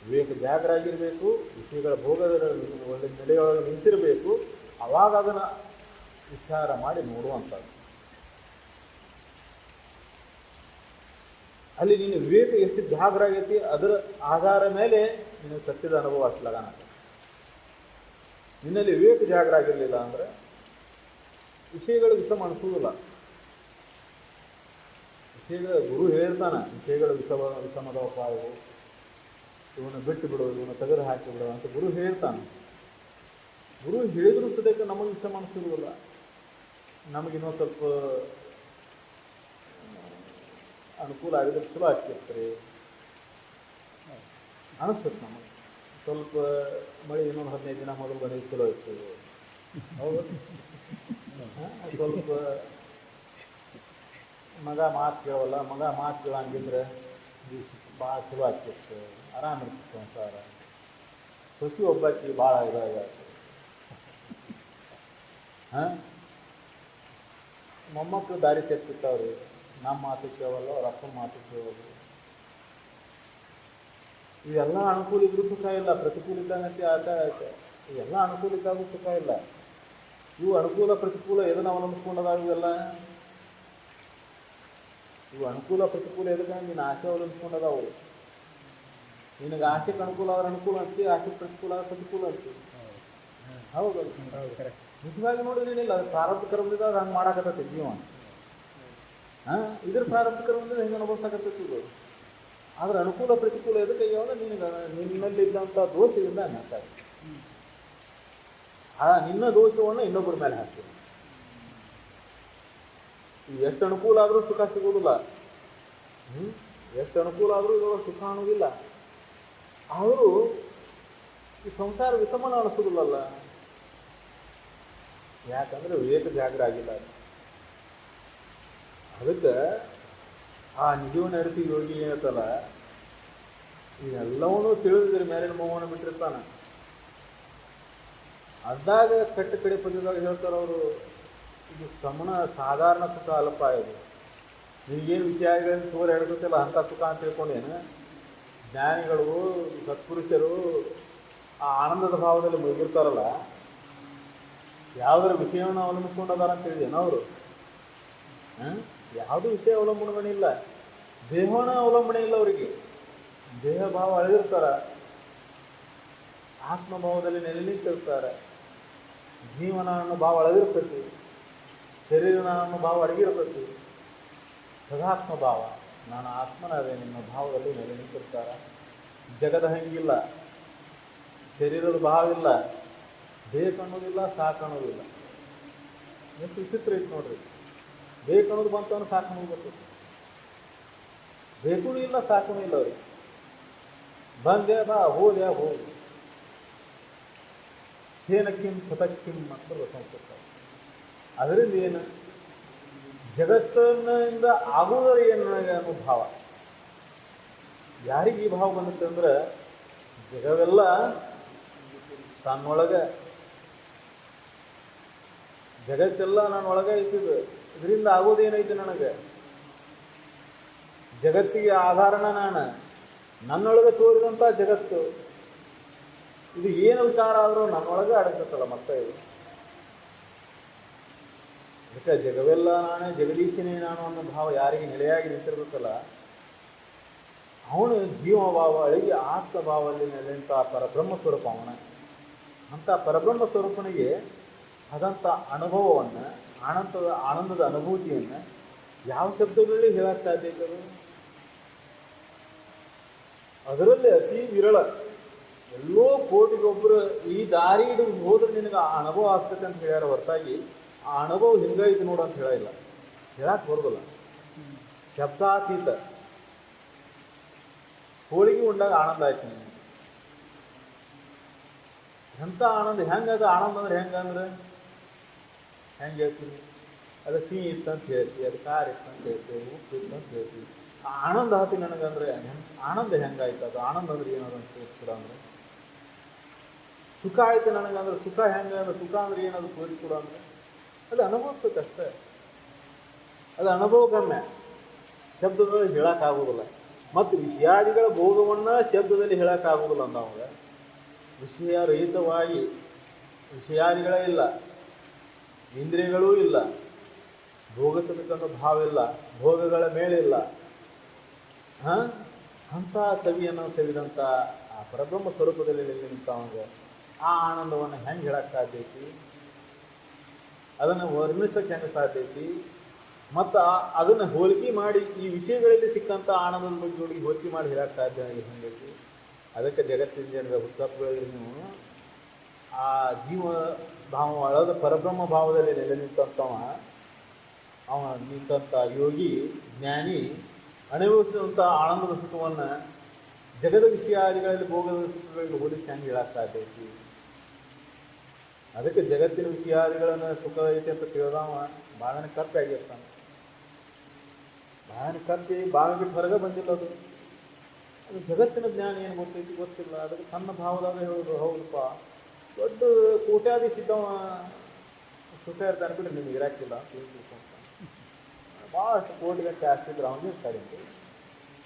ವಿವೇಕ ಜಾಗರಾಗಿರಬೇಕು, ವಿಷಯಗಳ ಭೋಗದ ಒಳ್ಳೆ ನೆಲೆಯೊಳಗೆ ನಿಂತಿರಬೇಕು, ಅವಾಗ ಅದನ್ನು ವಿಚಾರ ಮಾಡಿ ನೋಡುವಂಥದ್ದು. ಅಲ್ಲಿ ನೀನು ವಿವೇಕ ಎಷ್ಟು ಜಾಗರಾಗೈತಿ ಅದರ ಆಧಾರ ಮೇಲೆ ನೀನು ಸತ್ಯದ ಅನುಭವ ಅಷ್ಟು ಲಗಾನ. ನಿನ್ನಲ್ಲಿ ವಿವೇಕ ಜಾಗರಾಗಿರಲಿಲ್ಲ ಅಂದರೆ ವಿಷಯಗಳು ವಿಷಮ ಅನಿಸುವುದಿಲ್ಲ. ವಿಷಯಗಳ ಗುರು ಹೇಳ್ತಾನೆ, ವಿಷಯಗಳ ವಿಷಮದ ಉಪಾಯವು, ಇವನು ಬಿಟ್ಟು ಬಿಡೋದು, ಇವನು ತೆಗೆದು ಹಾಕಿ ಬಿಡೋದು ಅಂತ ಗುರು ಹೇಳ್ತಾನೆ. ಗುರು ಹೇಳಿದ್ರು ಸದ್ಯಕ್ಕೆ ನಮಗೆ ವಿಷಮ ಅನಿಸುವುದಿಲ್ಲ. ನಮಗಿನ್ನೊಂದು ಸ್ವಲ್ಪ ಅನುಕೂಲ ಆಗಿದ್ರೆ ಚಲೋ ಆಗ್ತಿರ್ತಾರೆ ಅನಿಸ್ತದೆ. ನಮಗೆ ಸ್ವಲ್ಪ ಮಳೆ ಇನ್ನೊಂದು 15 ದಿನ ಮೊದಲು ಬಂದಿದ್ದು ಚಲೋ ಇರ್ತದೆ. ಹೌದು, ಸ್ವಲ್ಪ ಮಗ ಮಾತು ಕೇಳೋಲ್ಲ, ಮಗ ಮಾತು ಕೇಳಂಗಿದ್ರೆ ಭಾಳ ಚಲೋ ಆಗ್ತಿತ್ತು, ಆರಾಮಿರ್ತಿತ್ತು ಸಂಸಾರ. ಸೊಸಿ ಒಬ್ಬಾಕಿ ಭಾಳ ಇದಾಗ ಮೊಮ್ಮಕ್ಕಳು ದಾರಿ ತೆಗ್ತಿರ್ತಾವ್ರಿ. ನಮ್ಮ ಮಾತು ಕೇಳಲ್ಲ, ಅವ್ರ ಅಪ್ಪನ ಮಾತು ಕೇಳೋದು. ಇವೆಲ್ಲ ಅನುಕೂಲ ಇದ್ರೂ ಸುಖ ಇಲ್ಲ, ಪ್ರತಿಕೂಲ ಇದ್ದಂತೆ ಆಟ ಆಯ್ತು. ಇವೆಲ್ಲ ಅನುಕೂಲ ಇದ್ದಾಗೂ ಸುಖ ಇಲ್ಲ. ಇವು ಅನುಕೂಲ ಪ್ರತಿಕೂಲ ಎದನ್ನು ಅವಲಂಬಿಸ್ಕೊಂಡದಾಗ ಇವೆಲ್ಲ? ಇವು ಅನುಕೂಲ ಪ್ರತಿಕೂಲ ಎದಕ್ಕೆ? ನೀನು ಆಸೆ ಅವಲಂಬಿಸ್ಕೊಂಡದಾವು. ನಿನಗೆ ಆಸೆಗೆ ಅನುಕೂಲ ಆದ್ರೆ ಅನುಕೂಲ ಅಂತೀವಿ, ಆಸೆಗೆ ಪ್ರತಿಕೂಲ ಆದ್ರೆ ಪ್ರತಿಕೂಲ ಅಂತೀವಿ. ಹೌದು, ನಿಜವಾಗಿ ನೋಡಿದ್ರೇನಿಲ್ಲ, ಅದು ಪ್ರಾರಬ್ಧ ಕರ್ಮದಿಂದ ಅದು ಹಂಗೆ ಮಾಡಾಕತ್ತೈತಿ ಜೀವ. ಇದ್ರ ಪ್ರಾರಬ್ಧ ಕರ್ಮದಿಂದ ಹಿಂಗೆ ಅನುಭವಿಸಾಕತ್ತೈತಿ ಇದು. ಆದ್ರೆ ಅನುಕೂಲ ಪ್ರತಿಕೂಲ ಎದಕ್ಕೆ ಅಂದ್ರೆ ನಿನ್ನಲ್ಲಿದ್ದಂಥ ದೋಷದಿಂದ ಹಾಕ್ತಾರೆ. ನಿನ್ನ ದೋಷವನ್ನು ಇನ್ನೊಬ್ಬರ ಮೇಲೆ ಹಾಕ್ತೀವಿ. ಎಷ್ಟು ಅನುಕೂಲ ಆದರೂ ಸುಖ ಸಿಗೋದಿಲ್ಲ. ಎಷ್ಟು ಅನುಕೂಲ ಆದರೂ ಇದ್ರೊಳಗೆ ಸುಖ ಅನ್ನೋದಿಲ್ಲ. ಆದರೂ ಈ ಸಂಸಾರ ವಿಷಮನ ಅನಿಸೋದಿಲ್ಲಲ್ಲ. ಯಾಕಂದ್ರೆ ವಿವೇಕ ಜಾಗರ ಆಗಿಲ್ಲ. ಅದಕ್ಕೆ ಆ ನಿಜವನ್ನ ಅರಿತಿ ಯೋಗಿ ಏನತ್ತಲ್ಲ, ಇದೆಲ್ಲವನ್ನೂ ತಿಳಿದಿದ್ರೆ ಮೇಲಿನ ಮೋಹವನ್ನು ಬಿಟ್ಟಿರ್ತಾನೆ. ಅದಾಗ ಕಟ್ಟ ಕಡೆ ಪದ್ಯದಾಗ ಹೇಳ್ತಾರೆ ಅವರು, ಇದು ಸಮಣ ಸಾಧಾರಣ ಸುಖ ಅಲ್ಪ. ಇದು ನಿನಗೇನು ವಿಷಯಗಳನ್ನು ತೋರ ಹೇಳ್ಕೊತಿಲ್ಲ ಅಂಥ ಸುಖ ಅಂತ ತಿಳ್ಕೊಂಡೇನು? ಜ್ಞಾನಿಗಳು, ಸತ್ಪುರುಷರು ಆ ಆನಂದದ ಭಾವದಲ್ಲಿ ಮುಗಿರ್ತಾರಲ್ಲ, ಯಾವುದರ ವಿಷಯವನ್ನು ಅವಲಂಬಿಸ್ಕೊಂಡದಾರ ಅಂತ ಹೇಳಿದೇನೋ ಅವರು? ಯಾವುದೂ ವಿಷಯ ಅವಲಂಬನೆ ಇಲ್ಲ, ದೇಹನ ಅವಲಂಬನೆ ಇಲ್ಲ ಅವರಿಗೆ. ದೇಹ ಭಾವ ಅಳೆದಿರ್ತಾರೆ, ಆತ್ಮಭಾವದಲ್ಲಿ ನೆಲೆ ನಿಂತಿರ್ತಾರೆ. ಜೀವನ ಅನ್ನೋ ಭಾವ ಅಳಗಿರ್ತೈತಿ, ಶರೀರನ ಅನ್ನೋ ಭಾವ ಅಡಗಿರ್ತೈತಿ. ಸದಾತ್ಮ ಭಾವ, ನಾನು ಆತ್ಮನವೇ ನಿಮ್ಮ ಭಾವದಲ್ಲಿ ನೆಲೆ ನಿಂತಿರ್ತಾರೆ. ಜಗದ ಹಂಗಿಲ್ಲ, ಶರೀರದ ಭಾವ ಇಲ್ಲ, ಬೇಕು ಅನ್ನೋದಿಲ್ಲ, ಸಾಕು ಅನ್ನೋದಿಲ್ಲ. ಎಷ್ಟು ವಿಚಿತ್ರ ಐತೆ ನೋಡ್ರಿ. ಬೇಕು ಅನ್ನೋದು ಬಂತವನು ಸಾಕು ಅನ್ನೋದು ಬರ್ತೈತಿ. ಬೇಕೂ ಇಲ್ಲ, ಸಾಕೂ ಇಲ್ಲ ಅವ್ರಿಗೆ. ಬಂದೆ ಬಾ, ಹೋದ್ಯಾ ಹೋಗಿ. ಹೇನಕ್ಕಿಂ ಸತಕ್ಕಿಂ ಅಂತ ಸಂಸ್ಕೃತ. ಅದರಿಂದ ಏನು? ಜಗತ್ತಿನಿಂದ ಆಗುವುದರ ಏನು ಅನ್ನೋ ಭಾವ. ಯಾರಿಗೆ ಈ ಭಾವ ಬಂದುತ್ತೆ ಅಂದ್ರೆ, ಜಗವೆಲ್ಲ ತನ್ನೊಳಗೆ, ಜಗತ್ತೆಲ್ಲ ನನ್ನೊಳಗೆ ಐತಿದೆ, ಇದರಿಂದ ಆಗೋದೇನೈತೆ ನನಗೆ? ಜಗತ್ತಿಗೆ ಆಧಾರನ ನಾನು, ನನ್ನೊಳಗೆ ತೋರಿದಂಥ ಜಗತ್ತು ಇದು ಏನು ವಿಚಾರ ಆದರೂ ನನ್ನೊಳಗೆ ಅಡಗತ್ತಲ್ಲ ಮತ್ತೆ ಇದು. ಅದಕ್ಕೆ ಜಗವೆಲ್ಲ ನಾನೇ ಜಗದೀಶನೇ ನಾನು ಅನ್ನೋ ಭಾವ ಯಾರಿಗೆ ನೆಲೆಯಾಗಿ ನಿಂತಿರ್ಬೇಕಲ್ಲ, ಅವನು ಜೀವಭಾವ ಅಳಿಗೆ ಆತ್ಮಭಾವದಲ್ಲಿ ನೆಲೆಂಥ ಪರಬ್ರಹ್ಮ ಸ್ವರೂಪ ಅವನ. ಅಂಥ ಪರಬ್ರಹ್ಮ ಸ್ವರೂಪನಿಗೆ ಆದಂಥ ಅನುಭವವನ್ನು, ಆನಂದದ ಅನುಭೂತಿಯನ್ನು ಯಾವ ಶಬ್ದಗಳಲ್ಲಿ ಹೇಳಕ್ಕೆ ಸಾಧ್ಯ ಇದ್ದದು? ಅದರಲ್ಲಿ ಅತಿ ವಿರಳ. ಎಲ್ಲೋ ಕೋಟಿಗೊಬ್ಬರು ಈ ದಾರಿ ಹಿಡಿದು ಹೋದ್ರೆ ನಿನಗೆ ಆ ಅನುಭವ ಆಗ್ತದೆ ಅಂತ ಹೇಳ್ಯಾರ ಹೊರತಾಗಿ ಆ ಅನುಭವ ಹಿಂಗೈತೆ ನೋಡು ಅಂತ ಹೇಳಿಲ್ಲ, ಹೇಳಕ್ಕೆ ಬರೋದಿಲ್ಲ. ಶಬ್ದಾತೀತ. ಹೋಳಿಗೆ ಉಂಡಾಗ ಆನಂದ ಆಯ್ತು ನಿನಗೆ. ಎಂಥ ಆನಂದ! ಹೆಂಗದು ಆನಂದ ಅಂದ್ರೆ ಹೆಂಗಂದ್ರೆ ಹೆಂಗೆ ಹೇಳ್ತೀನಿ? ಅದು ಸಿಹಿ ಇತ್ತಂತ ಹೇಳ್ತೀವಿ, ಅದು ಖಾರ ಇತ್ತಂತ ಹೇಳ್ತೀವಿ, ಉಪ್ಪು ಇತ್ತಂತ ಹೇಳ್ತೀವಿ. ಆ ಆನಂದ ಆತಿ ನನಗಂದ್ರೆ ಆನಂದ ಹೆಂಗಾಯ್ತು? ಅದು ಆನಂದ ಅಂದ್ರೆ ಏನದು ಅಂತ ತೋರಿಸ್ಕೊಡ ಅಂದ್ರೆ. ಸುಖ ಆಯ್ತು ನನಗಂದ್ರೆ ಸುಖ ಹೆಂಗೆ ಅಂದ್ರೆ ಸುಖ ಅಂದ್ರೆ ಏನದು ತೋರಿಸ್ಕೊಡ ಅಂದ್ರೆ ಅದು ಅನುಭವಿಸ್ಬೇಕಷ್ಟೇ. ಅದು ಅನುಭವಗಮ್ಯ, ಶಬ್ದದಲ್ಲಿ ಹೇಳಕ್ಕಾಗೋದಿಲ್ಲ. ಮತ್ತು ವಿಷಯಾದಿಗಳ ಭೋಗವನ್ನ ಶಬ್ದದಲ್ಲಿ ಹೇಳಕ್ಕಾಗೋದಿಲ್ಲ ಅಂದವಾಗ. ವಿಷಯ ರಹಿತವಾಗಿ ವಿಷಯಾದಿಗಳೇ ಇಲ್ಲ, ಇಂದ್ರಿಯಗಳೂ ಇಲ್ಲ, ಭೋಗಿಸಬೇಕನ್ನೋ ಭಾವ ಇಲ್ಲ, ಭೋಗಗಳ ಮೇಲಿಲ್ಲ. ಅಂಥ ಸವಿಯನ್ನು ಸವಿದಂಥ ಆ ಪರಬ್ರಹ್ಮ ಸ್ವರೂಪದಲ್ಲಿ ನಿಂತವಂಗ ಆ ಆನಂದವನ್ನು ಹೆಂಗೆ ಹೇಳಕ್ಕೆ ಸಾಧ್ಯ ಐತಿ? ಅದನ್ನು ವರ್ಣಿಸಕ್ಕೆ ಹೆಂಗೆ ಸಾಧ್ಯ ಐತಿ? ಮತ್ತು ಅದನ್ನು ಹೋಲಿಕೆ ಮಾಡಿ ಈ ವಿಷಯಗಳಲ್ಲಿ ಸಿಕ್ಕಂಥ ಆನಂದದ ಬಗ್ಗೆ ನೋಡಿ ಹೋಲಿಕೆ ಮಾಡಿ ಹೇಳಕ್ಕೆ ಸಾಧ್ಯ ಹೆಂಗೈತಿ? ಅದಕ್ಕೆ ಜಗತ್ತಿನ ಜನರ ಹುಟ್ಟುಗಳಲ್ಲಿ ನೀವು ಆ ಜೀವ ಭಾವ ಒಳದ ಪರಬ್ರಹ್ಮ ಭಾವದಲ್ಲಿ ನೆಲೆ ನಿಂತಂಥವ, ಅವ ನಿಂತಂಥ ಯೋಗಿ ಜ್ಞಾನಿ ಅನುಭವಿಸಿದಂಥ ಆನಂದದ ಸುಖವನ್ನು ಜಗದ ವಿಷಯಾದಿಗಳಲ್ಲಿ ಭೋಗದ ಸುಖಗಳಿಗೆ ಹೋಲಿಸಿ ಹೆಂಗೆ ಹೇಳಕ್ಕೆ ಸಾಧ್ಯ ಐತಿ? ಅದಕ್ಕೆ ಜಗತ್ತಿನ ವಿಷಯಾದಿಗಳನ್ನು ಸುಖ ಐತಿ ಅಂತ ತಿಳಿದವ ಬಾಳನ ಕಪ್ಪೆ ಆಗಿರ್ತಾನೆ. ಬಾಳನ ಕಪ್ಪಿ ಬಾಳ ಬಿಟ್ಟು ಹೊರಗೆ ಬಂದಿಲ್ಲ. ಅದು ಜಗತ್ತಿನ ಜ್ಞಾನ ಏನು ಗೊತ್ತೈತಿ ಗೊತ್ತಿಲ್ಲ. ಅದಕ್ಕೆ ತನ್ನ ಭಾವದಾಗ ಹೇಳೋದು ಹೌದಪ್ಪ, ದೊಡ್ಡ ಕೋಟ್ಯಾಧೀಶ ಇದ್ದವ ಸುಖ ಇರ್ತಾನೆ ಬಿಡ್ರಿ, ನಿಮ್ಗೆ ಇರಾಕಿಲ್ಲ ಅಂತ ತಿಳ್ಕೊಂತಾನೆ. ಭಾಳಷ್ಟು ಕೋಟಿಗಟ್ಟೆ ಆಗ್ತಿದ್ರು ಅವನಿಗೆ ಇರ್ತಾರೆ.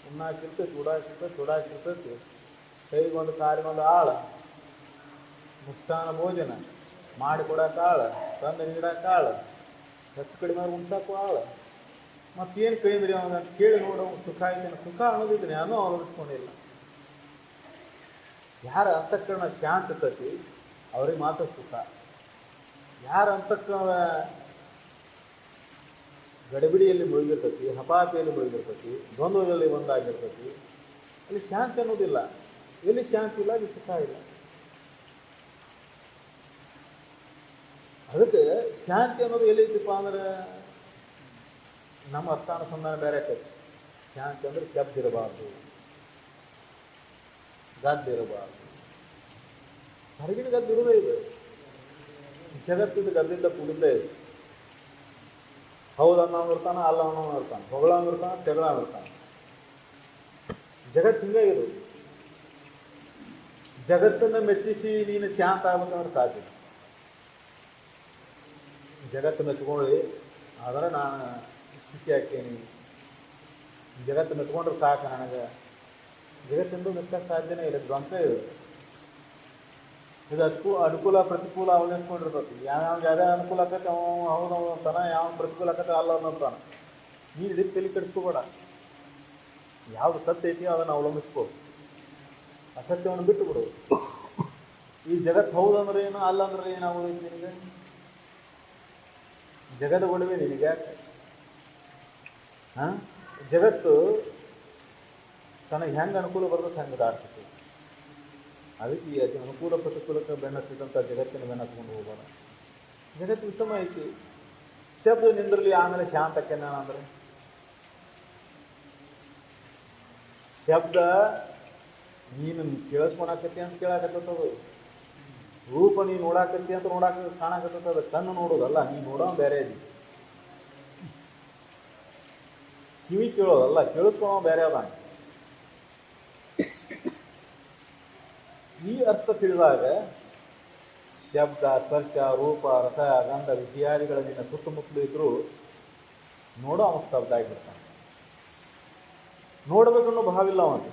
ಉಣ್ಣಾಕಿರ್ತೈತಿ, ಚೂಡಾಕಿರ್ತೈತಿ, ಕೈಗೊಂದು ಕಾರಿಗೊಂದು ಆಳ, ಮುಷ್ಟಾನ ಭೋಜನ ಮಾಡಿಕೊಡಕ್ಕೆ ಆಳ, ತಂದು ನೀಡಕ್ಕೆ ಆಳ, ಹೆಚ್ಚು ಕಡಿಮೆ ಉಣ್ಸಕ್ಕೂ ಆಳ. ಮತ್ತೇನು ಕೈಂದ್ರಿ ಅವನ ಕೇಳಿ ನೋಡು ಸುಖ ಆಯ್ತೇನೆ. ಸುಖ ಅನ್ನೋದಿದ್ರೆ ನಾನು ಅನುಭವಿಸ್ಕೊಂಡಿಲ್ಲ. ಯಾರ ಅಂತಃಕರಣ ಶಾಂತ ಇರ್ತೈತಿ ಅವ್ರಿಗೆ ಮಾತ್ರ ಸುಖ. ಯಾರ ಅಂತಃಕರಣ ಗಡಿಬಿಡಿಯಲ್ಲಿ ಮುಳುಗಿರ್ತೈತಿ, ಹಪಾಪಿಯಲ್ಲಿ ಮುಳುಗಿರ್ತೈತಿ, ದ್ವಂದ್ವದಲ್ಲಿ ಒಂದಾಗಿರ್ತೈತಿ, ಅಲ್ಲಿ ಶಾಂತಿ ಅನ್ನೋದಿಲ್ಲ. ಎಲ್ಲಿ ಶಾಂತಿ ಇಲ್ಲ ಅಲ್ಲಿ ಸುಖ ಇಲ್ಲ. ಅದಕ್ಕೆ ಶಾಂತಿ ಅನ್ನೋದು ಎಲ್ಲೈತಿಪ್ಪ ಅಂದ್ರೆ ನಮ್ಮ ಅರ್ಥಾನುಸಂಧಾನ ಬೇರೆ ಆಗ್ತೈತಿ. ಶಾಂತಿ ಅಂದ್ರೆ ಶಬ್ದ ಇರಬಾರ್ದು, ಗದ್ದು ಇರಬಾರ್ದು. ಹೊರಗಿನ ಗದ್ದು ಇರುವುದೇ ಇದೆ, ಜಗತ್ತಿನ ಗದ್ದಿಂದ ಕೂಡಿದ್ದೇ ಇದೆ. ಹೌದು ಅನ್ನೋನು ಇರ್ತಾನೆ, ಅಲ್ಲ ಅನ್ನೋನು ಇರ್ತಾನೆ, ಹೊಗಳವನು ಇರ್ತಾನೆ, ತೆಗಳವನು ಇರ್ತಾನೆ. ಜಗತ್ತು ಹಿಂಗೆ ಇದು. ಜಗತ್ತನ್ನು ಮೆಚ್ಚಿಸಿ ನೀನು ಶಾಂತ ಆಗ್ಬೇಕಂದ್ರೆ ಸಾಧ್ಯ. ಜಗತ್ತು ಮೆಚ್ಕೊಳ್ಳಿ ಆದರೆ ನಾನು ಖುಷಿ ಆಗ್ತೀನಿ, ಜಗತ್ತು ಮೆಚ್ಕೊಂಡ್ರೆ ಸಾಕು ನನಗೆ. ಜಗತ್ತಿಂದು ಮೆಚ್ಚಕ್ಕೆ ಸಾಧ್ಯನೇ ಇಲ್ಲ. ದ್ವಂದ್ವ ಇದು. ಇದು ಅನುಕೂಲ ಪ್ರತಿಕೂಲ ಅವಲಂಬಿಸ್ಕೊಂಡಿರ್ತೈತಿ. ಯಾವ್ಯಾವ ಅನುಕೂಲ ಆಕತ್ತೆ ಅವ ಹೌದು ಅಂತಾನ, ಯಾವ ಪ್ರತಿಕೂಲ ಆಕತ್ತೆ ಅಲ್ಲ ಅನ್ನೋಂತಾನ. ನೀನು ಇದಕ್ಕೆ ತಲೆ ಕೆಡಿಸ್ಕೋಬೇಡ. ಯಾವ್ದು ಸತ್ಯ ಐತಿ ಅದನ್ನು ಅವಲಂಬಿಸ್ಕೋ, ಅಸತ್ಯವನ್ನು ಬಿಟ್ಟು ಬಿಡು. ಈ ಜಗತ್ತು ಹೌದಂದ್ರೆ ಏನು, ಅಲ್ಲ ಅಂದ್ರೆ ಏನಾಗೋದೈತಿ ನಿನಗೆ? ಜಗದ ಒಡವೆ ನಿನಗೆ. ಜಗತ್ತು ತನಗೆ ಹೆಂಗೆ ಅನುಕೂಲ ಬರ್ತದೆ ಹೆಂಗೆ ದಾಡ್ತೈತಿ. ಅದಕ್ಕೆ ಈ ಅನುಕೂಲ ಪ್ರತಿಕೂಲಕ್ಕೆ ಬೆನ್ನತ್ತಿದಂಥ ಜಗತ್ತಿನ ಬೆನ್ನತ್ಕೊಂಡು ಹೋಗೋಣ. ಜಗತ್ತು ವಿಷಮ ಐತಿ. ಶಬ್ದ ನಿಂದ್ರಲಿ ಆಮೇಲೆ ಶಾಂತಕ್ಕೆ ಅಂದ್ರೆ ಶಬ್ದ ನೀನು ಕೇಳಿಸ್ಕೊಳಕತ್ತಿ ಅಂತ ಕೇಳಾಕತ್ತದು, ರೂಪ ನೀನು ನೋಡಾಕತ್ತಿ ಅಂತ ಕಾಣಾಕತ್ತದ. ಕಣ್ಣು ನೋಡೋದಲ್ಲ, ನೀನು ನೋಡೋ ಬೇರೆ ಇದೆ. ಕಿವಿ ಕೇಳೋದಲ್ಲ, ಕೇಳಿಸ್ಕೊಳೋ ಬೇರೆ ಅದ. ಈ ಅರ್ಥ ತಿಳಿದಾಗ ಶಬ್ದ, ಸ್ಪರ್ಶ, ರೂಪ, ರಸ, ಗಂಧ ವಿಷಯಾದಿಗಳ ನಿನ್ನ ಸುತ್ತಮುತ್ತಲು ಇದ್ರೂ ನೋಡೋ ಅವನ ಸ್ತಬ್ಧ ಆಗಿರ್ತಾನೆ. ನೋಡ್ಬೇಕನ್ನೋ ಭಾವಿಲ್ಲ ಅವನು.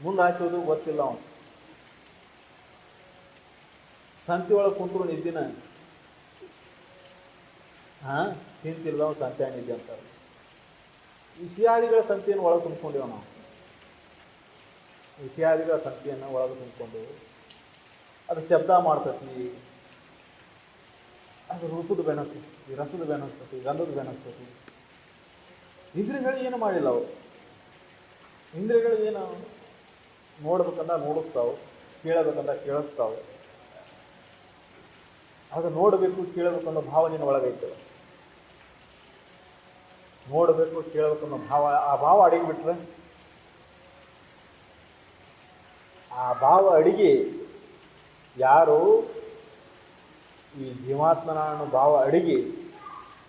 ಮುಂದೆ ಹಾಕೋದು ಗೊತ್ತಿಲ್ಲ ಅವನು. ಸಂತಿ ಒಳಗೆ ಕುಂತರು ನಿದ್ದಿನ ಚಿಂತಿಲ್ಲ ಅವ್ನು ಸಂತ್ಯಾಗ ನಿದ್ದೆ ಅಂತಾರೆ. ವಿಷಯಾದಿಗಳ ಸಂತಿಯನ್ನು ಒಳಗೆ ತುಂಬಿಕೊಂಡೇವು ನಾವು. ವಿಷಯಾದಿಗಳ ಸಂತಿಯನ್ನು ಒಳಗೆ ತುಂಬಿಕೊಂಡೆವು. ಅದು ಶಬ್ದ ಮಾಡ್ತತಿ, ಅದು ರೂಪದ ಬೆನಸ್ತತಿ, ರಸದ ಬೆನಸ್ತತಿ, ಗಂಧದ ಬೆನಸ್ತತಿ. ಇಂದ್ರಿಯಗಳು ಏನು ಮಾಡಿಲ್ಲ ಅವು. ಇಂದ್ರಿಯಗಳು ಏನು ನೋಡ್ಬೇಕಂದ ನೋಡಿಸ್ತಾವೆ, ಕೇಳಬೇಕಂದ ಕೇಳಿಸ್ತಾವೆ. ಅದು ನೋಡಬೇಕು ಕೇಳಬೇಕನ್ನೋ ಭಾವನೆಯ ಒಳಗೈತೆ. ನೋಡಬೇಕು ಕೇಳಬೇಕನ್ನೋ ಭಾವ, ಆ ಭಾವ ಅಡಿಗೆ ಬಿಟ್ರೆ, ಆ ಭಾವ ಅಡಿಗೆ ಯಾರು ಈ ಜೀವಾತ್ಮನ ಅನ್ನೋ ಭಾವ ಅಡಿಗೆ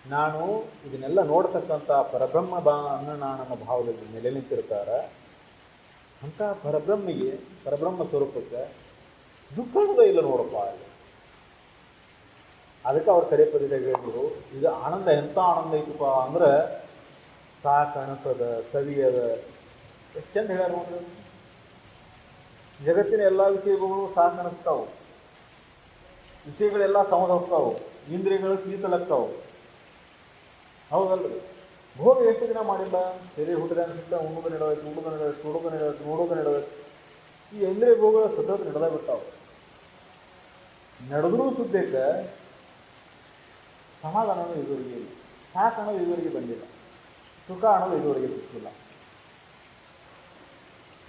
ನಾನು ಇದನ್ನೆಲ್ಲ ನೋಡ್ತಕ್ಕಂಥ ಪರಬ್ರಹ್ಮ ನಾನನ್ನ ಭಾವದಲ್ಲಿ ನೆಲೆ ನಿಂತಿರ್ತಾರೆ. ಅಂಥ ಪರಬ್ರಹ್ಮಿಗೆ, ಪರಬ್ರಹ್ಮ ಸ್ವರೂಪಕ್ಕೆ ದುಃಖ ಅನ್ನೋದೇ ಇಲ್ಲ ನೋಡಪ್ಪ ಅಲ್ಲಿ. ಅದಕ್ಕೆ ಅವ್ರ ಕಡೆ ಪದಿದಾಗ ಹೇಳಿದ್ರು, ಇದು ಆನಂದ ಎಂಥ ಆನಂದ ಐತಪ್ಪ ಅಂದ್ರೆ ಸಾಕು ಅನಿಸದ, ಸವಿಯದ. ಎಷ್ಟು ಚಂದ ಹೇಳ್ಯಾರ ನೋಡ್ರಿ. ಜಗತ್ತಿನ ಎಲ್ಲ ವಿಷಯಗಳು ಸಾಕು ಅನಿಸ್ತಾವು, ವಿಷಯಗಳೆಲ್ಲ ಸಮದ ಹೋಗ್ತಾವು, ಇಂದ್ರಿಯಗಳು ಶೀತಲಕ್ತಾವು. ಹೌದಲ್ರಿ? ಭೋಗ ಎಷ್ಟು ದಿನ ಮಾಡಿಲ್ಲ. ಸರಿ ಹುಟ್ಟಿದ ಅನಿಸುತ್ತೆ, ಉಣ್ಣುಗ ನೆಡಬೇಕು, ಉಡುಗ ನೆಡಬೇಕು, ಉಡುಗ ನೆಡಬೇಕು, ನೋಡುಗ ನೆಡಬೇಕು. ಈ ಇಂದ್ರಿಯ ಭೋಗಗಳು ಸತತ ನಡೆದ ಬಿಡ್ತಾವೆ. ನಡೆದ್ರೂ ಸುದ್ದಕ್ಕೆ ಸಮಾಧಾನ ಅನ್ನೋದು ಇದುವರೆಗೆ ಇಲ್ಲ, ಸಾಕು ಅನ್ನೋದು ಇದುವರೆಗೆ ಬಂದಿಲ್ಲ, ಸುಖ ಅನ್ನೋದು ಇದುವರೆಗೆ ಸಿಕ್ಕಿಲ್ಲ.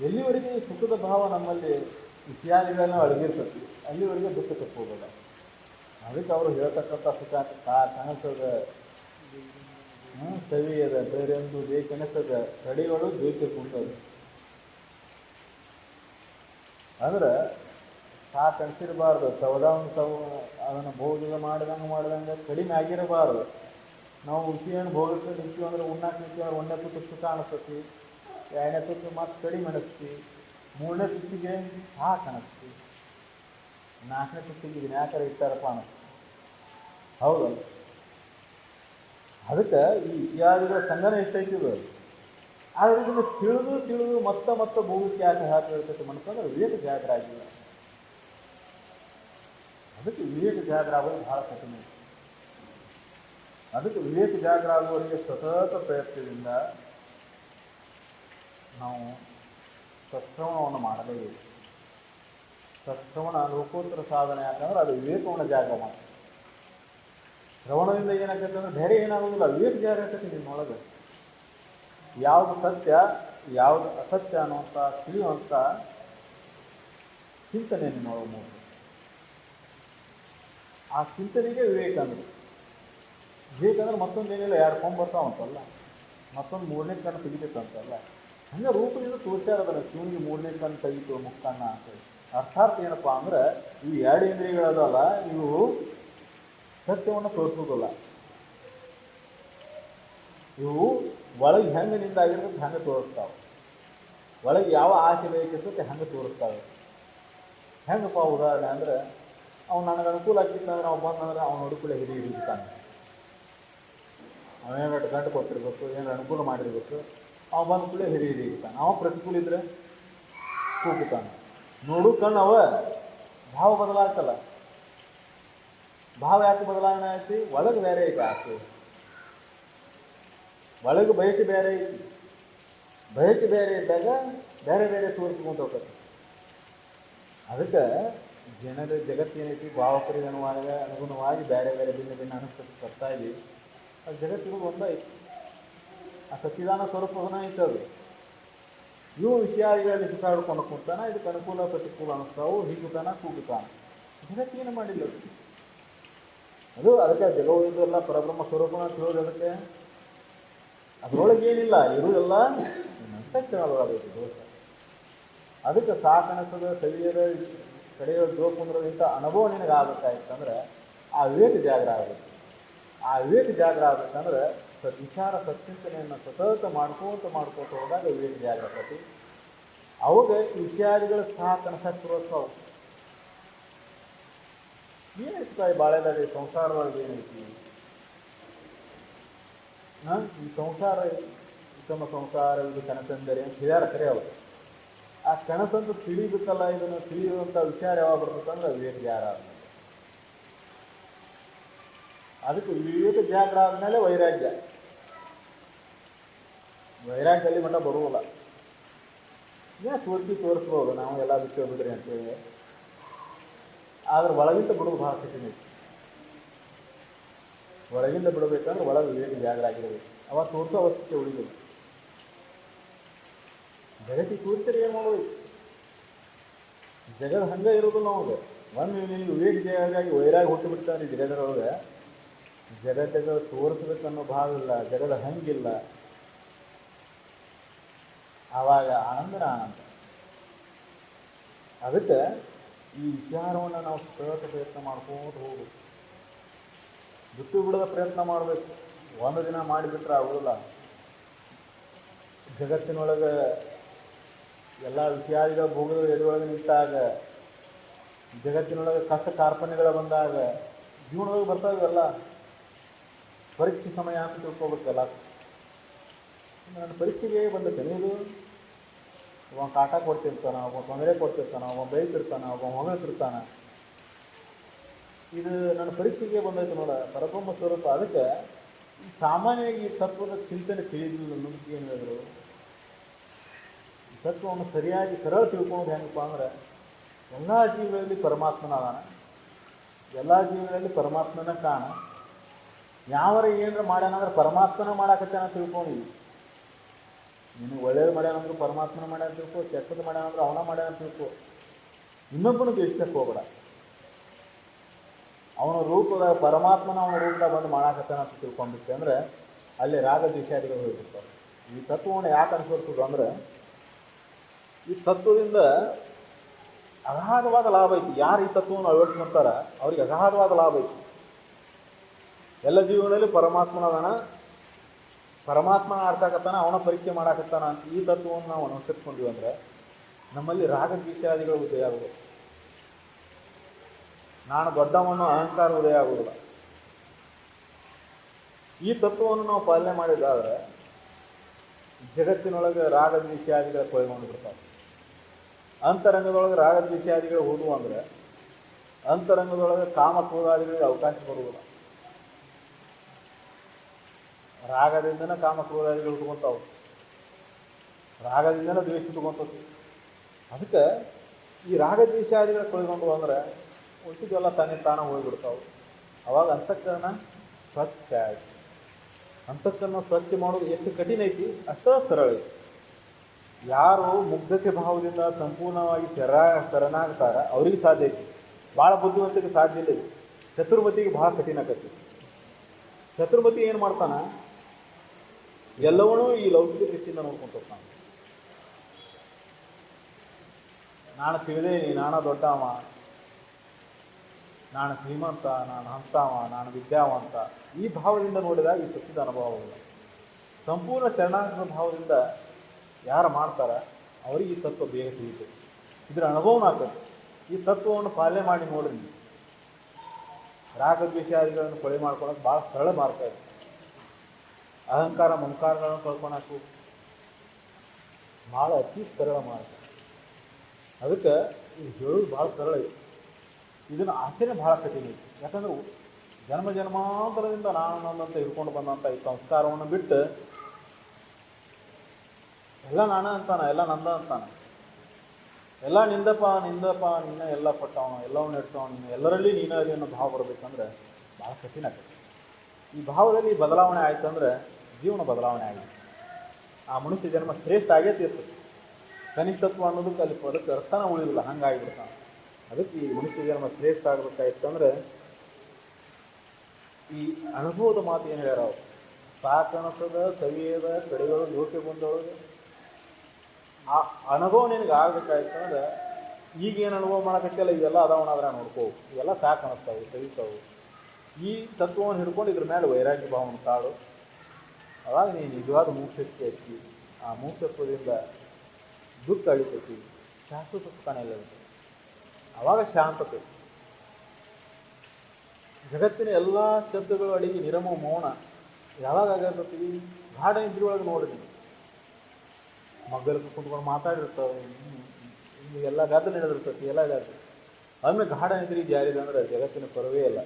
ಎಲ್ಲಿವರೆಗೆ ಸುಖದ ಭಾವ ನಮ್ಮಲ್ಲಿ ಇತ್ಯಾದಿಗಳನ್ನ ಅಡಗಿರ್ತತಿ ಅಲ್ಲಿವರೆಗೆ ದುಃಖ ತಪ್ಪೋಗಲ್ಲ. ಅದಕ್ಕೆ ಅವರು ಹೇಳ್ತಕ್ಕಂಥ ಸುಖ ಕನಸದ, ಸವಿಯದ, ಬೇರೆಂದು ಬೇಕೆನಸದ, ತಡೆಗಳು ದ್ವೇಷ ಕುಂಟದು. ಅಂದ್ರೆ ಸಾಕು ಅನಿಸಿರಬಾರ್ದು, ಅದನ್ನು ಭೋಗ ಮಾಡಿದಂಗೆ ಕಡಿಮೆ ಆಗಿರಬಾರ್ದು. ನಾವು ವಿಷಯವನ್ನು ಭೋಗಕ್ಕೆ ನಿಂತೀವಿ ಅಂದ್ರೆ, ಉಣ್ಣಾಕ ನಿಂತೀವಿ ಅಂದ್ರೆ, ಒಂದನೇ ತುತ್ತು ಸುಖ ಅನಿಸ್ತತಿ, ಎರಡನೇ ತುತ್ತು ಮತ್ತೆ ಕಡಿಮೆ ಅನಿಸ್ತಿ, ಮೂರನೇ ತುತ್ತಿಗೆ ಸಾಕು ಅನಿಸ್ತಿ, ನಾಲ್ಕನೇ ತುತ್ತಿಗೆ ಇದನ್ನ ಯಾಕಾರ ಇಟ್ಟಾರಪ್ಪ ಅನಿಸ್ತಿ. ಹೌದಲ್ಲ? ಅದಕ್ಕೆ ಈ ಇತ್ಯಾದಿಗಳ ಸಂಗನ ಎಷ್ಟೈತಿದು. ಆದರೆ ಇದನ್ನು ತಿಳಿದು ಮತ್ತೆ ಭೋಗಕ್ಕೆ ಯಾಕೆ ಹಾಕಿರ್ತೈತೆ ಮನಸ್ಸಂದ್ರೆ ವಿವೇಕ ಜಾಗರ ಆಗಿಲ್ಲ. ಅದಕ್ಕೆ ವಿವೇಕ ಜಾಗರ ಆಗೋದು ಬಹಳ ಕಠಿಣ. ಅದಕ್ಕೆ ವಿವೇಕ ಜಾಗರ ಆಗುವವರಿಗೆ ಸತತ ಪ್ರಯತ್ನದಿಂದ ನಾವು ಸತ್ಶ್ರವಣವನ್ನು ಮಾಡಲೇಬೇಕು. ಸತ್ಶ್ರವಣ ಲೋಕೋತ್ತರ ಸಾಧನೆ ಯಾಕಂದ್ರೆ ಅದು ವಿವೇಕವನ್ನು ಜಾಗರ ಮಾಡ್ತದೆ. ಶ್ರವಣದಿಂದ ಏನಾಗ್ತೈತೆ ಅಂದ್ರೆ ಬೇರೆ ಏನಾಗೋದಿಲ್ಲ, ವಿವೇಕ ಜಾಗರ ಆಗ್ತೈತಿ ನಿಮ್ಮೊಳಗೆ. ಯಾವುದು ಸತ್ಯ ಯಾವುದು ಅಸತ್ಯ ಅನ್ನುವಂಥ ತಿಳಿಯುವಂಥ ಚಿಂತನೆ ನಿಮ್ಮೊಳಗೆ ಮೂಡಿ. ಆ ಚಿಂತನೆಗೆ ವಿವೇಕ ಅಂದ್ರೆ. ವಿವೇಕ ಅಂದ್ರೆ ಮತ್ತೊಂದೇನಿಲ್ಲ, ಎರಡು ಕೊಂಬರ್ತಾವಂತಲ್ಲ, ಮತ್ತೊಂದು ಮೂರನೇ ಕಣ್ಣು ತೆಗಿತೈತಂತಲ್ಲ. ಹಂಗೆ ರೂಪದಿಂದ ತೋರ್ಸ್ಯಾರದಲ್ಲ, ಶಿವನಿಗೆ ಮೂರನೇ ಕಣ್ಣು ತೆಗಿತು ಮುಕ್ಕಣ್ಣ ಅಂತ. ಅರ್ಥಾತ್ ಏನಪ್ಪ ಅಂದ್ರೆ ಈ ಎರಡು ಇಂದ್ರಿಯಗಳದಲ್ಲ, ಇವು ಸತ್ಯವನ್ನು ತೋರಿಸೋದಿಲ್ಲ. ಇವು ಒಳಗೆ ಹೆಂಗೆ ನಿಂದಾಗಿರ್ತದೆ ಹಂಗೆ ತೋರಿಸ್ತಾವೆ. ಒಳಗೆ ಯಾವ ಆಸೆ ಬೇಕಿರ್ತದೆ ಹಂಗೆ ತೋರಿಸ್ತಾವೆ. ಹೆಂಗಪ್ಪ ಉದಾಹರಣೆ ಅಂದ್ರೆ, ಅವ್ನು ನನಗೆ ಅನುಕೂಲ ಆಗ್ತಿತ್ತಂದ್ರೆ ಅವ್ನು ಬಂದಂದ್ರೆ ಅವ್ನು ಹುಡುಕುಳೆ ಹಿಡಿತಾನೆ. ಅವನೇನು ಗಂಟು ಕೊಟ್ಟಿರ್ಬೇಕು, ಏನಾರು ಅನುಕೂಲ ಮಾಡಿರ್ಬೇಕು, ಅವ ಬಂದ ಕೂಡಲೇ ಹಿಡಿತಾನೆ. ಅವ ಪ್ರತಿಕೂಲ ಇದ್ರೆ ಕೂಗುತ್ತಾನೆ. ನೋಡು ಕಣ್ಣು ಅವ ಭಾವ ಬದಲಾಗ್ತಲ್ಲ. ಭಾವ ಯಾಕೆ ಬದಲಾವಣೆ ಆಯ್ತು? ಒಳಗೆ ಬೇರೆ ಐತೆ ಆಸೆ, ಒಳಗೆ ಬಯಕೆ ಬೇರೆ ಐತಿ. ಬಯಕೆ ಬೇರೆ ಇದ್ದಾಗ ಬೇರೆ ಬೇರೆ ತೋರಿಸ್ಕೊಂತ ಹೋಗ್ತದೆ. ಅದಕ್ಕೆ ಜಗತ್ತೇನೈತಿ ಭಾವಕರಿಗೆ ಅನುಗುಣವಾಗಿ ಬೇರೆ ಬೇರೆ ಭಿನ್ನ ಭಿನ್ನ ಅನಿಸ್ತದೆ ಬರ್ತಾ ಇದ್ದೀವಿ. ಅದು ಜಗತ್ತಿರೋದು ಒಂದೈತಿ. ಆ ಸಚ್ಚಿದಾನ ಸ್ವರೂಪನ ಐತೆ ಅದು. ಇವು ವಿಷಯಾದಿಗಳಲ್ಲಿ ಸುತ್ತಾಡ್ಕೊಂಡು ಕೂತಾನ, ಇದಕ್ಕೆ ಅನುಕೂಲ ಪ್ರತಿಕೂಲ ಅನಿಸ್ತಾವು, ಹೀಗುತ್ತಾನ ಕೂಗುತ್ತಾನ. ಜಗತ್ತೇನು ಮಾಡಿಲ್ಲ ಅದು. ಅದಕ್ಕೆ ಜಗವೆಲ್ಲ ಪರಬ್ರಹ್ಮ ಸ್ವರೂಪನ ತಿಳಿಯೋದು. ಅದಕ್ಕೆ ಅದರೊಳಗೆ ಏನಿಲ್ಲ, ಇರುವುದೆಲ್ಲ ಅಂತಃಕರಣದೊಳಗೈತಿ ದೋಷ. ಅದಕ್ಕೆ ಸಾಕನಿಸದ ಸವಿಯದ ಕಡೆಯ ಜೋಕುಂದ್ರದಿಂದ ಅನುಭವ ನಿನಗೆ ಆಗ್ಬೇಕಾಯ್ತಂದ್ರೆ ಆ ವಿವೇಕ ಜಾಗರ ಆಗಬೇಕು. ಆ ವಿವೇಕ ಜಾಗರ ಆಗ್ಬೇಕಂದ್ರೆ ವಿಚಾರ ಸತ್ಚಿಂತನೆಯನ್ನು ಸತತ ಮಾಡ್ಕೋತ ಹೋದಾಗ ವಿವೇಕ ಜಾಗರ ಆಗ್ತೈತಿ. ಅವಾಗ ವಿಷಯಾದಿಗಳು ಸಹ ಕನಸಕ್ಕೆ ತೋರಿಸ್ತಾವೆ. ಏನೈತಿ ಈ ಬಾಳೆದಾಡಿ ಸಂಸಾರದೊಳಗೆ ಏನೈತಿ? ಈ ಸಂಸಾರ ಉತ್ತಮ ಸಂಸಾರ ಇದು ಕನಸೆಂದರೆ ಅಂತ ಹೇಳ್ಯಾರ. ಕರೆ ಅವರು ಆ ಕನಸಂತ ತಿಳಿಬೇಕಲ್ಲ, ಇದನ್ನು ತಿಳಿಯುವಂಥ ವಿಚಾರ ಯಾವಾಗ ಬರ್ತಂದ್ರೆ ವಿವೇಕ ಜಾರ ಆದ್ಮೇಲೆ. ಅದಕ್ಕೆ ವಿವೇಕ ಜಾಗರ ಆದಮೇಲೆ ವೈರಾಗ್ಯ. ವೈರಾಗ್ಯದಲ್ಲಿ ಮಟ್ಟ ಬರುವುದಿಲ್ಲ. ತೋರಿಸ್ಬೋದು ನಾವು ಎಲ್ಲ ವಿಷಯ ಬಿಡ್ರಿ ಅಂತೇಳಿ, ಆದ್ರೆ ಒಳಗಿಂದ ಬಿಡೋದು ಭಾಳ ಕಠಿಣ ಐತಿ. ಒಳಗಿಂದ ಬಿಡಬೇಕಂದ್ರೆ ಒಳಗೆ ವಿವೇಕ ಜಾಗರ ಆಗಿರಬೇಕು. ಅವಾಗ ತೋರಿಸೋ ಅವಶ್ಯಕತೆ ಉಳಿದಿಲ್ಲ. ಜಗತ್ತಿಗೆ ತೋರಿಸಿದ್ರೆ ಏನು ಮಾಡೋದು? ಜಗದ ಹಂಗೆ ಇರೋದಿಲ್ಲ ನಮಗೆ. ಒಂದು ನೀವು ವಿವೇಕ ಜಾಗಾಗಿ ವೈರಾಗಿ ಹುಟ್ಟು ಬಿಡ್ತಾನೆ ಜಗದರೊಳಗೆ. ಜಗತ್ತಿಗೆ ತೋರಿಸ್ಬೇಕನ್ನೋ ಭಾವ ಇಲ್ಲ, ಜಗದ ಹಂಗಿಲ್ಲ. ಆವಾಗ ಆನಂದನ ಆನಂದ. ಅದಕ್ಕೆ ಈ ವಿಚಾರವನ್ನು ನಾವು ಸತತ ಪ್ರಯತ್ನ ಮಾಡ್ಕೊಂಡು ಹೋಗ್ಬೇಕು. ಬಿಟ್ಟು ಬಿಡದ ಪ್ರಯತ್ನ ಮಾಡಬೇಕು. ಒಂದು ದಿನ ಮಾಡಿಬಿಟ್ರೆ ಆಗೋದಿಲ್ಲ. ಜಗತ್ತಿನೊಳಗೆ ಎಲ್ಲ ವಿಚಾರಿಗಳ ಭೋಗದ ಎದುರೊಳಗೆ ನಿಂತಾಗ, ಜಗತ್ತಿನೊಳಗೆ ಕಷ್ಟ ಕಾರ್ಪಣ್ಯಗಳ ಬಂದಾಗ ಜೀವನದೊಳಗೆ ಬರ್ತಾವೆಲ್ಲ. ಪರೀಕ್ಷೆ ಸಮಯ ಅಂತ ತಿಳ್ಕೊಬೇಕಲ್ಲ. ನನ್ನ ಪರೀಕ್ಷೆಗೆ ಬಂದೈತೆ ಇದು. ಒಬ್ಬ ಕಾಟ ಕೊಡ್ತಿರ್ತಾನೆ, ಒಬ್ಬ ತೊಂದರೆ ಕೊಡ್ತಿರ್ತಾನೆ, ಒಬ್ಬ ಬೈತಿರ್ತಾನೆ, ಒಬ್ಬ ಹೊಗಳ್ತಿರ್ತಾನೆ. ಇದು ನನ್ನ ಪರೀಕ್ಷೆಗೆ ಬಂದೈತೆ ನೋಡ ಪರಬ್ರಹ್ಮ ಸ್ವರೂಪ. ಅದಕ್ಕೆ ಈ ಸಾಮಾನ್ಯವಾಗಿ ಈ ತತ್ವದ ಚಿಂತನೆ ತಿಳಿದಿಲ್ಲ ಅನ್ನೋದಕ್ಕೆ ಏನು ಹೇಳಿದ್ರು, ಈ ತತ್ವವನ್ನು ಸರಿಯಾಗಿ ಸರಳ ತಿಳ್ಕೊಳ್ಳೋದು ಹೆಂಗಪ್ಪ ಅಂದ್ರೆ, ಎಲ್ಲ ಜೀವಗಳಲ್ಲಿ ಪರಮಾತ್ಮನ ಅದಾನ, ಎಲ್ಲ ಜೀವಗಳಲ್ಲಿ ಪರಮಾತ್ಮನ ಕಾಣ. ಯಾವರ ಏನಾರ ಮಾಡ್ಯಾನಂದ್ರೆ ಪರಮಾತ್ಮನ ಮಾಡಾಕತ್ತಾನ ತಿಳ್ಕೊಂಡಿವಿ. ನೀನು ಒಳ್ಳೇದು ಮಾಡ್ಯಾನಂದ್ರು ಪರಮಾತ್ಮನ ಮಾಡ್ಯಾನ ತಿಳ್ಕೊ, ಕೆಟ್ಟದ್ದು ಮಾಡ್ಯಾನಂದ್ರೆ ಅವನ ಮಾಡ್ಯಾನ ತಿಳ್ಕೊ. ಇನ್ನೊಬ್ಬನ ದ್ವೇಷಕ್ಕೆ ಹೋಗ್ಬೇಡ. ಅವನ ರೂಪದ ಪರಮಾತ್ಮನ ಅವನ ರೂಪದಾಗ ಬಂದು ಮಾಡಾಕತ್ತಾನ ಅಂತ ತಿಳ್ಕೊಂಡ್ಬಿಟ್ಟೆ ಅಂದರೆ ಅಲ್ಲಿ ರಾಗ ದ್ವೇಷಾದಿಗಳು ಹೋಗ್ಬಿಡ್ತಾರೆ. ಈ ತತ್ವವನ್ನು ಯಾಕೆ ಅನುಸರಿಸೋದು ಅಂದರೆ, ಈ ತತ್ವದಿಂದ ಅಗಾಧವಾದ ಲಾಭ ಐತಿ. ಯಾರು ಈ ತತ್ವವನ್ನು ಅಳವಡಿಸ್ಕೊಂತಾರ ಅವ್ರಿಗೆ ಅಗಾಧವಾದ ಲಾಭ ಐತಿ. ಎಲ್ಲ ಜೀವನದಲ್ಲಿ ಪರಮಾತ್ಮನದಾನ, ಪರಮಾತ್ಮನ ಆಡ್ತಾಕತ್ತಾನ, ಅವನ ಪರೀಕ್ಷೆ ಮಾಡಾಕತ್ತಾನ ಅಂತ ಈ ತತ್ವವನ್ನು ನಾವು ಅನುಸರಿಸ್ಕೊಂಡ್ವಿ ಅಂದರೆ ನಮ್ಮಲ್ಲಿ ರಾಗ ದ್ವೇಷಾದಿಗಳು ಉದಯ ಆಗೋದು. ನಾನು ದೊಡ್ಡವನು ಅಹಂಕಾರ ಉದಯ ಆಗುವುದಿಲ್ಲ. ಈ ತತ್ವವನ್ನು ನಾವು ಪಾಲನೆ ಮಾಡಿದಾದರೆ ಜಗತ್ತಿನೊಳಗೆ ರಾಗ ದ್ವೇಷಾದಿಗಳ ಕೊಯ್ಕೊಂಡು ಬಿಡ್ತಾರೆ. ಅಂತರಂಗದೊಳಗೆ ರಾಗ ದ್ವೇಷಾದಿಗಳು ಹೋದುವು ಅಂದರೆ ಅಂತರಂಗದೊಳಗೆ ಕಾಮ ಕ್ರೋಧಾದಿಗಳಿಗೆ ಅವಕಾಶ ಬರುವುದಿಲ್ಲ. ರಾಗದಿಂದನೇ ಕಾಮ ಕ್ರೋಧಾದಿಗಳು ಹುಟ್ಕೊಂತಾವು, ರಾಗದಿಂದನೇ ದ್ವೇಷ ಹುಟ್ಕೊಂತದ್ದು. ಅದಕ್ಕೆ ಈ ರಾಗ ದ್ವೇಷಾದಿಗಳ ಕೊಯ್ಕೊಂಡು ಅಂದರೆ ಉಳಿಸಿದೆಲ್ಲ ತಾನೇ ತಾನ ಹೋಗಿಬಿಡ್ತಾವೆ. ಅವಾಗ ಅಂತಃಕರಣ ಸ್ವಚ್ಛ ಆಯಿತು. ಅಂತಃಕರಣ ಸ್ವಚ್ಛ ಮಾಡೋದು ಎಷ್ಟು ಕಠಿಣ ಐತಿ ಅಷ್ಟೇ ಸರಳ ಐತಿ. ಯಾರು ಮುಗ್ಧತೆ ಭಾವದಿಂದ ಸಂಪೂರ್ಣವಾಗಿ ಶರಣಾಗ್ತಾರ ಅವ್ರಿಗೆ ಸಾಧ್ಯ ಐತಿ. ಭಾಳ ಬುದ್ಧಿವಂತಿಗೆ ಸಾಧ್ಯ ಇಲ್ಲ. ಚತುರ್ಮತಿಗೆ ಭಾಳ ಕಠಿಣ ಆಕತಿ. ಚತುರ್ಮತಿ ಏನು ಮಾಡ್ತಾನ, ಎಲ್ಲವನ್ನೂ ಈ ಲೌಕಿಕ ದೃಷ್ಟಿಯಿಂದ ನೋಡ್ಕೊಂಡು ಹೋಗ್ತಾನೆ. ನಾನು ತಿಳಿದೇನಿ, ನಾನು ದೊಡ್ಡವ, ನಾನು ಶ್ರೀಮಂತ, ನಾನು ಹಂತವ, ನಾನು ವಿದ್ಯಾವಂತ, ಈ ಭಾವದಿಂದ ನೋಡಿದಾಗ ಈ ಸತ್ಯದ ಅನುಭವವಿಲ್ಲ. ಸಂಪೂರ್ಣ ಶರಣಾಗತ ಭಾವದಿಂದ ಯಾರು ಮಾಡ್ತಾರೆ ಅವ್ರಿಗೆ ಈ ತತ್ವ ಬೇಗ ತಿಳಿತದೆ, ಇದರ ಅನುಭವನ ಆಗ್ತದೆ. ಈ ತತ್ವವನ್ನು ಪಾಲನೆ ಮಾಡಿ ನೋಡ್ರಿ. ರಾಗದ್ವೇಷಾದಿಗಳನ್ನು ಕೊಳೆ ಮಾಡ್ಕೊಳಕ್ಕೆ ಭಾಳ ಸರಳ ಮಾರ್ಗ ಇದೆ. ಅಹಂಕಾರ ಮಮಕಾರಗಳನ್ನು ಕಳ್ಕೊಳಕ್ಕೂ ಭಾಳ ಅತಿ ಸರಳ ಮಾರ್ಗ. ಅದಕ್ಕೆ ಇದು ಹೇಳೋದು ಭಾಳ ಸರಳ ಐತಿ. ಇದನ್ನು ಆಚರಣೆ ಭಾಳ ಕಠಿಣ ಐತಿ. ಯಾಕಂದ್ರೆ ಜನ್ಮ ಜನ್ಮಾಂತರದಿಂದ ನಾನು ನನ್ನಂತ ಹಿಡ್ಕೊಂಡು ಬಂದಂಥ ಈ ಸಂಸ್ಕಾರವನ್ನು ಬಿಟ್ಟು ಎಲ್ಲ ನಾನ ಅಂತಾನೆ, ಎಲ್ಲ ನಂದ ಅಂತಾನೆ, ಎಲ್ಲ ನಿಂದಪ್ಪ ನೀನೇ ಎಲ್ಲ ಕೊಟ್ಟವನು, ಎಲ್ಲವನ್ನ ಇಡ್ತವನು, ನೀನು ಎಲ್ಲರಲ್ಲಿ ನೀನು ಅಲ್ಲಿ ಅನ್ನೋ ಭಾವ ಬರಬೇಕಂದ್ರೆ ಭಾಳ ಕಠಿಣ ಆಗ್ತದೆ. ಈ ಭಾವದಲ್ಲಿ ಬದಲಾವಣೆ ಆಯ್ತು ಅಂದರೆ ಜೀವನ ಬದಲಾವಣೆ ಆಗಿದೆ. ಆ ಮನುಷ್ಯ ಜನ್ಮ ಶ್ರೇಷ್ಠ ಆಗೇ ತೀರ್ತದೆ. ಕನಿಷ್ಠತ್ವ ಅನ್ನೋದಕ್ಕೆ ಅಲ್ಲಿ ಅದಕ್ಕೆ ಅರ್ಥನ ಉಳಿದಿಲ್ಲ, ಹಂಗಾಗಿಬಿಡ್ತಾನೆ. ಅದಕ್ಕೆ ಈ ಮನುಷ್ಯ ಜನ್ಮ ಶ್ರೇಷ್ಠ ಆಗಬೇಕಾಯ್ತು ಅಂದರೆ ಈ ಅನುಭವದ ಮಾತು ಏನು ಹೇಳ್ಯಾರ ಅವರು, ಸಾಕನಸದ ಸವಿಯದ ಕಡೆಗಳು ಲೋಕೆ ಬಂದೊಳಗೆ ಆ ಅನುಭವ ನಿನಗೆ ಆಗ್ಬೇಕಾಯ್ತು ಅಂದ್ರೆ ಈಗೇನು ಅನುಭವ ಮಾಡೋಕ್ಕಲ್ಲ ಇವೆಲ್ಲ ಅದಾವಣಾದ್ರೆ ನೋಡ್ಕೋ, ಇವೆಲ್ಲ ಸಾಕು ಅನ್ನಿಸ್ತಾವೆ, ಸವಿತಾವು. ಈ ತತ್ವವನ್ನು ಹಿಡ್ಕೊಂಡು ಇದ್ರ ಮೇಲೆ ವೈರಾಗ್ಯ ಭಾವನ ತಾಳು. ಅವಾಗ ನೀನು ನಿಜವಾದ ಮೋಕ್ಷಕ್ಕೆ ಹಚ್ಚಿ ಆ ಮೋಕ್ಷತ್ವದಿಂದ ದುಃಖ ಅಳಿತೈತಿ, ಶಾಶ್ವತ ಸುಖಾನೆ ಇಲ್ಲ. ಆವಾಗ ಶಾಂತತೆ. ಜಗತ್ತಿನ ಎಲ್ಲ ಶಬ್ದಗಳು ಅಡಿಗೆ ನಿರಮ ಮೌನ ಯಾವಾಗ ಆಗಿರ್ತೀವಿ, ಗಾಢ ನಿದ್ರೆಯೊಳಗೆ ನೋಡಿರಿ. ಮಗ್ಗಲಕ್ಕೆ ಕುಂತ್ಕೊಂಡು ಮಾತಾಡಿರ್ತಾವೆ, ಎಲ್ಲ ಗದ್ದಲ ನಡೆದಿರ್ತೈತಿ, ಎಲ್ಲ ಇದಾಗ್ತದೆ. ಆಮೇಲೆ ಗಾಢ ನಿದ್ರೆ ಜಾರಿದೆ ಅಂದ್ರೆ ಜಗತ್ತಿನ ಪರವೇ ಇಲ್ಲ.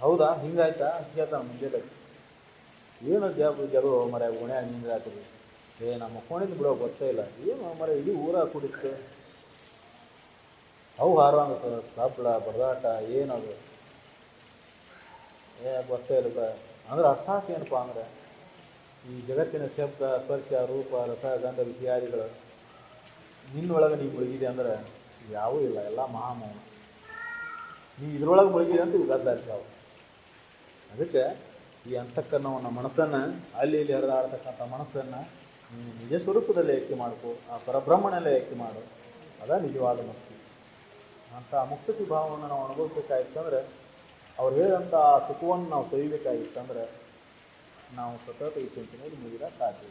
ಹೌದಾ, ಹಿಂಗಾಯ್ತಾ ಕೇಳ್ತಾನೆ ಮುಂಜಾನೆ. ಏನು ಜಗಳ ಮರ ಓಣ್ಯಾಗ ನಿಂದ್ರೆ ಆಗ್ತದೆ. ನಮ್ಮ ಫೋನಿಂದ ಬಿಡೋ ಗೊತ್ತೇ ಇಲ್ಲ. ಏನು ಮರ ಇಡೀ ಊರಾಗ ಕುಡಿತು, ಅವು ಹಾರುವಂಗ ಸಬ್ಳ ಬಡದಾಟ ಏನದು ಗೊತ್ತೇ ಇಲ್ಲ. ಅಂದ್ರೆ ಅರ್ಥಾತ್ ಏನಪ್ಪ ಅಂದ್ರೆ ಈ ಜಗತ್ತಿನ ಶಬ್ದ ಸ್ಪರ್ಶ ರೂಪ ರಸ ಗಂಧ ವಿಷಯಾದಿಗಳು ನಿನ್ನೊಳಗೆ ನೀವು ಮುಳುಗಿದೆ ಅಂದ್ರೆ ಯಾವೂ ಇಲ್ಲ, ಎಲ್ಲ ಮಹಾಮೌನ. ನೀವು ಇದ್ರೊಳಗೆ ಮುಳುಗಿದೆ ಅಂತ ಇವು ಗದ್ದಾಡ್ತಾವೆ. ಅದಕ್ಕೆ ಈ ಅಂತಃಕರಣವನ್ನು ಮನಸ್ಸನ್ನು ಅಲ್ಲಿ ಇಲ್ಲಿ ಹರಿದಾಡ್ತಕ್ಕಂಥ ಮನಸ್ಸನ್ನು ನಿಜ ಸ್ವರೂಪದಲ್ಲಿ ಐಕ್ಯ ಮಾಡ್ಕೊ, ಆ ಪರಬ್ರಹ್ಮಣಲ್ಲೇ ಐಕ್ಯ ಮಾಡು. ಅದ ನಿಜವಾದ ಮುಕ್ತಿ. ಅಂಥ ಮುಕ್ತಿ ಭಾವವನ್ನು ನಾವು ಅನುಭವಿಸ್ಬೇಕಾಗಿತ್ತಂದ್ರೆ, ಅವ್ರು ಹೇಳಿದಂಥ ಸುಖವನ್ನು ನಾವು ಸವಿಬೇಕಾಗಿತ್ತಂದ್ರೆ ನಾವು ಸತತ ಈ ಚಿಂತನೆಯಲ್ಲಿ ಮುಗಿದ ಸಾಧ್ಯ.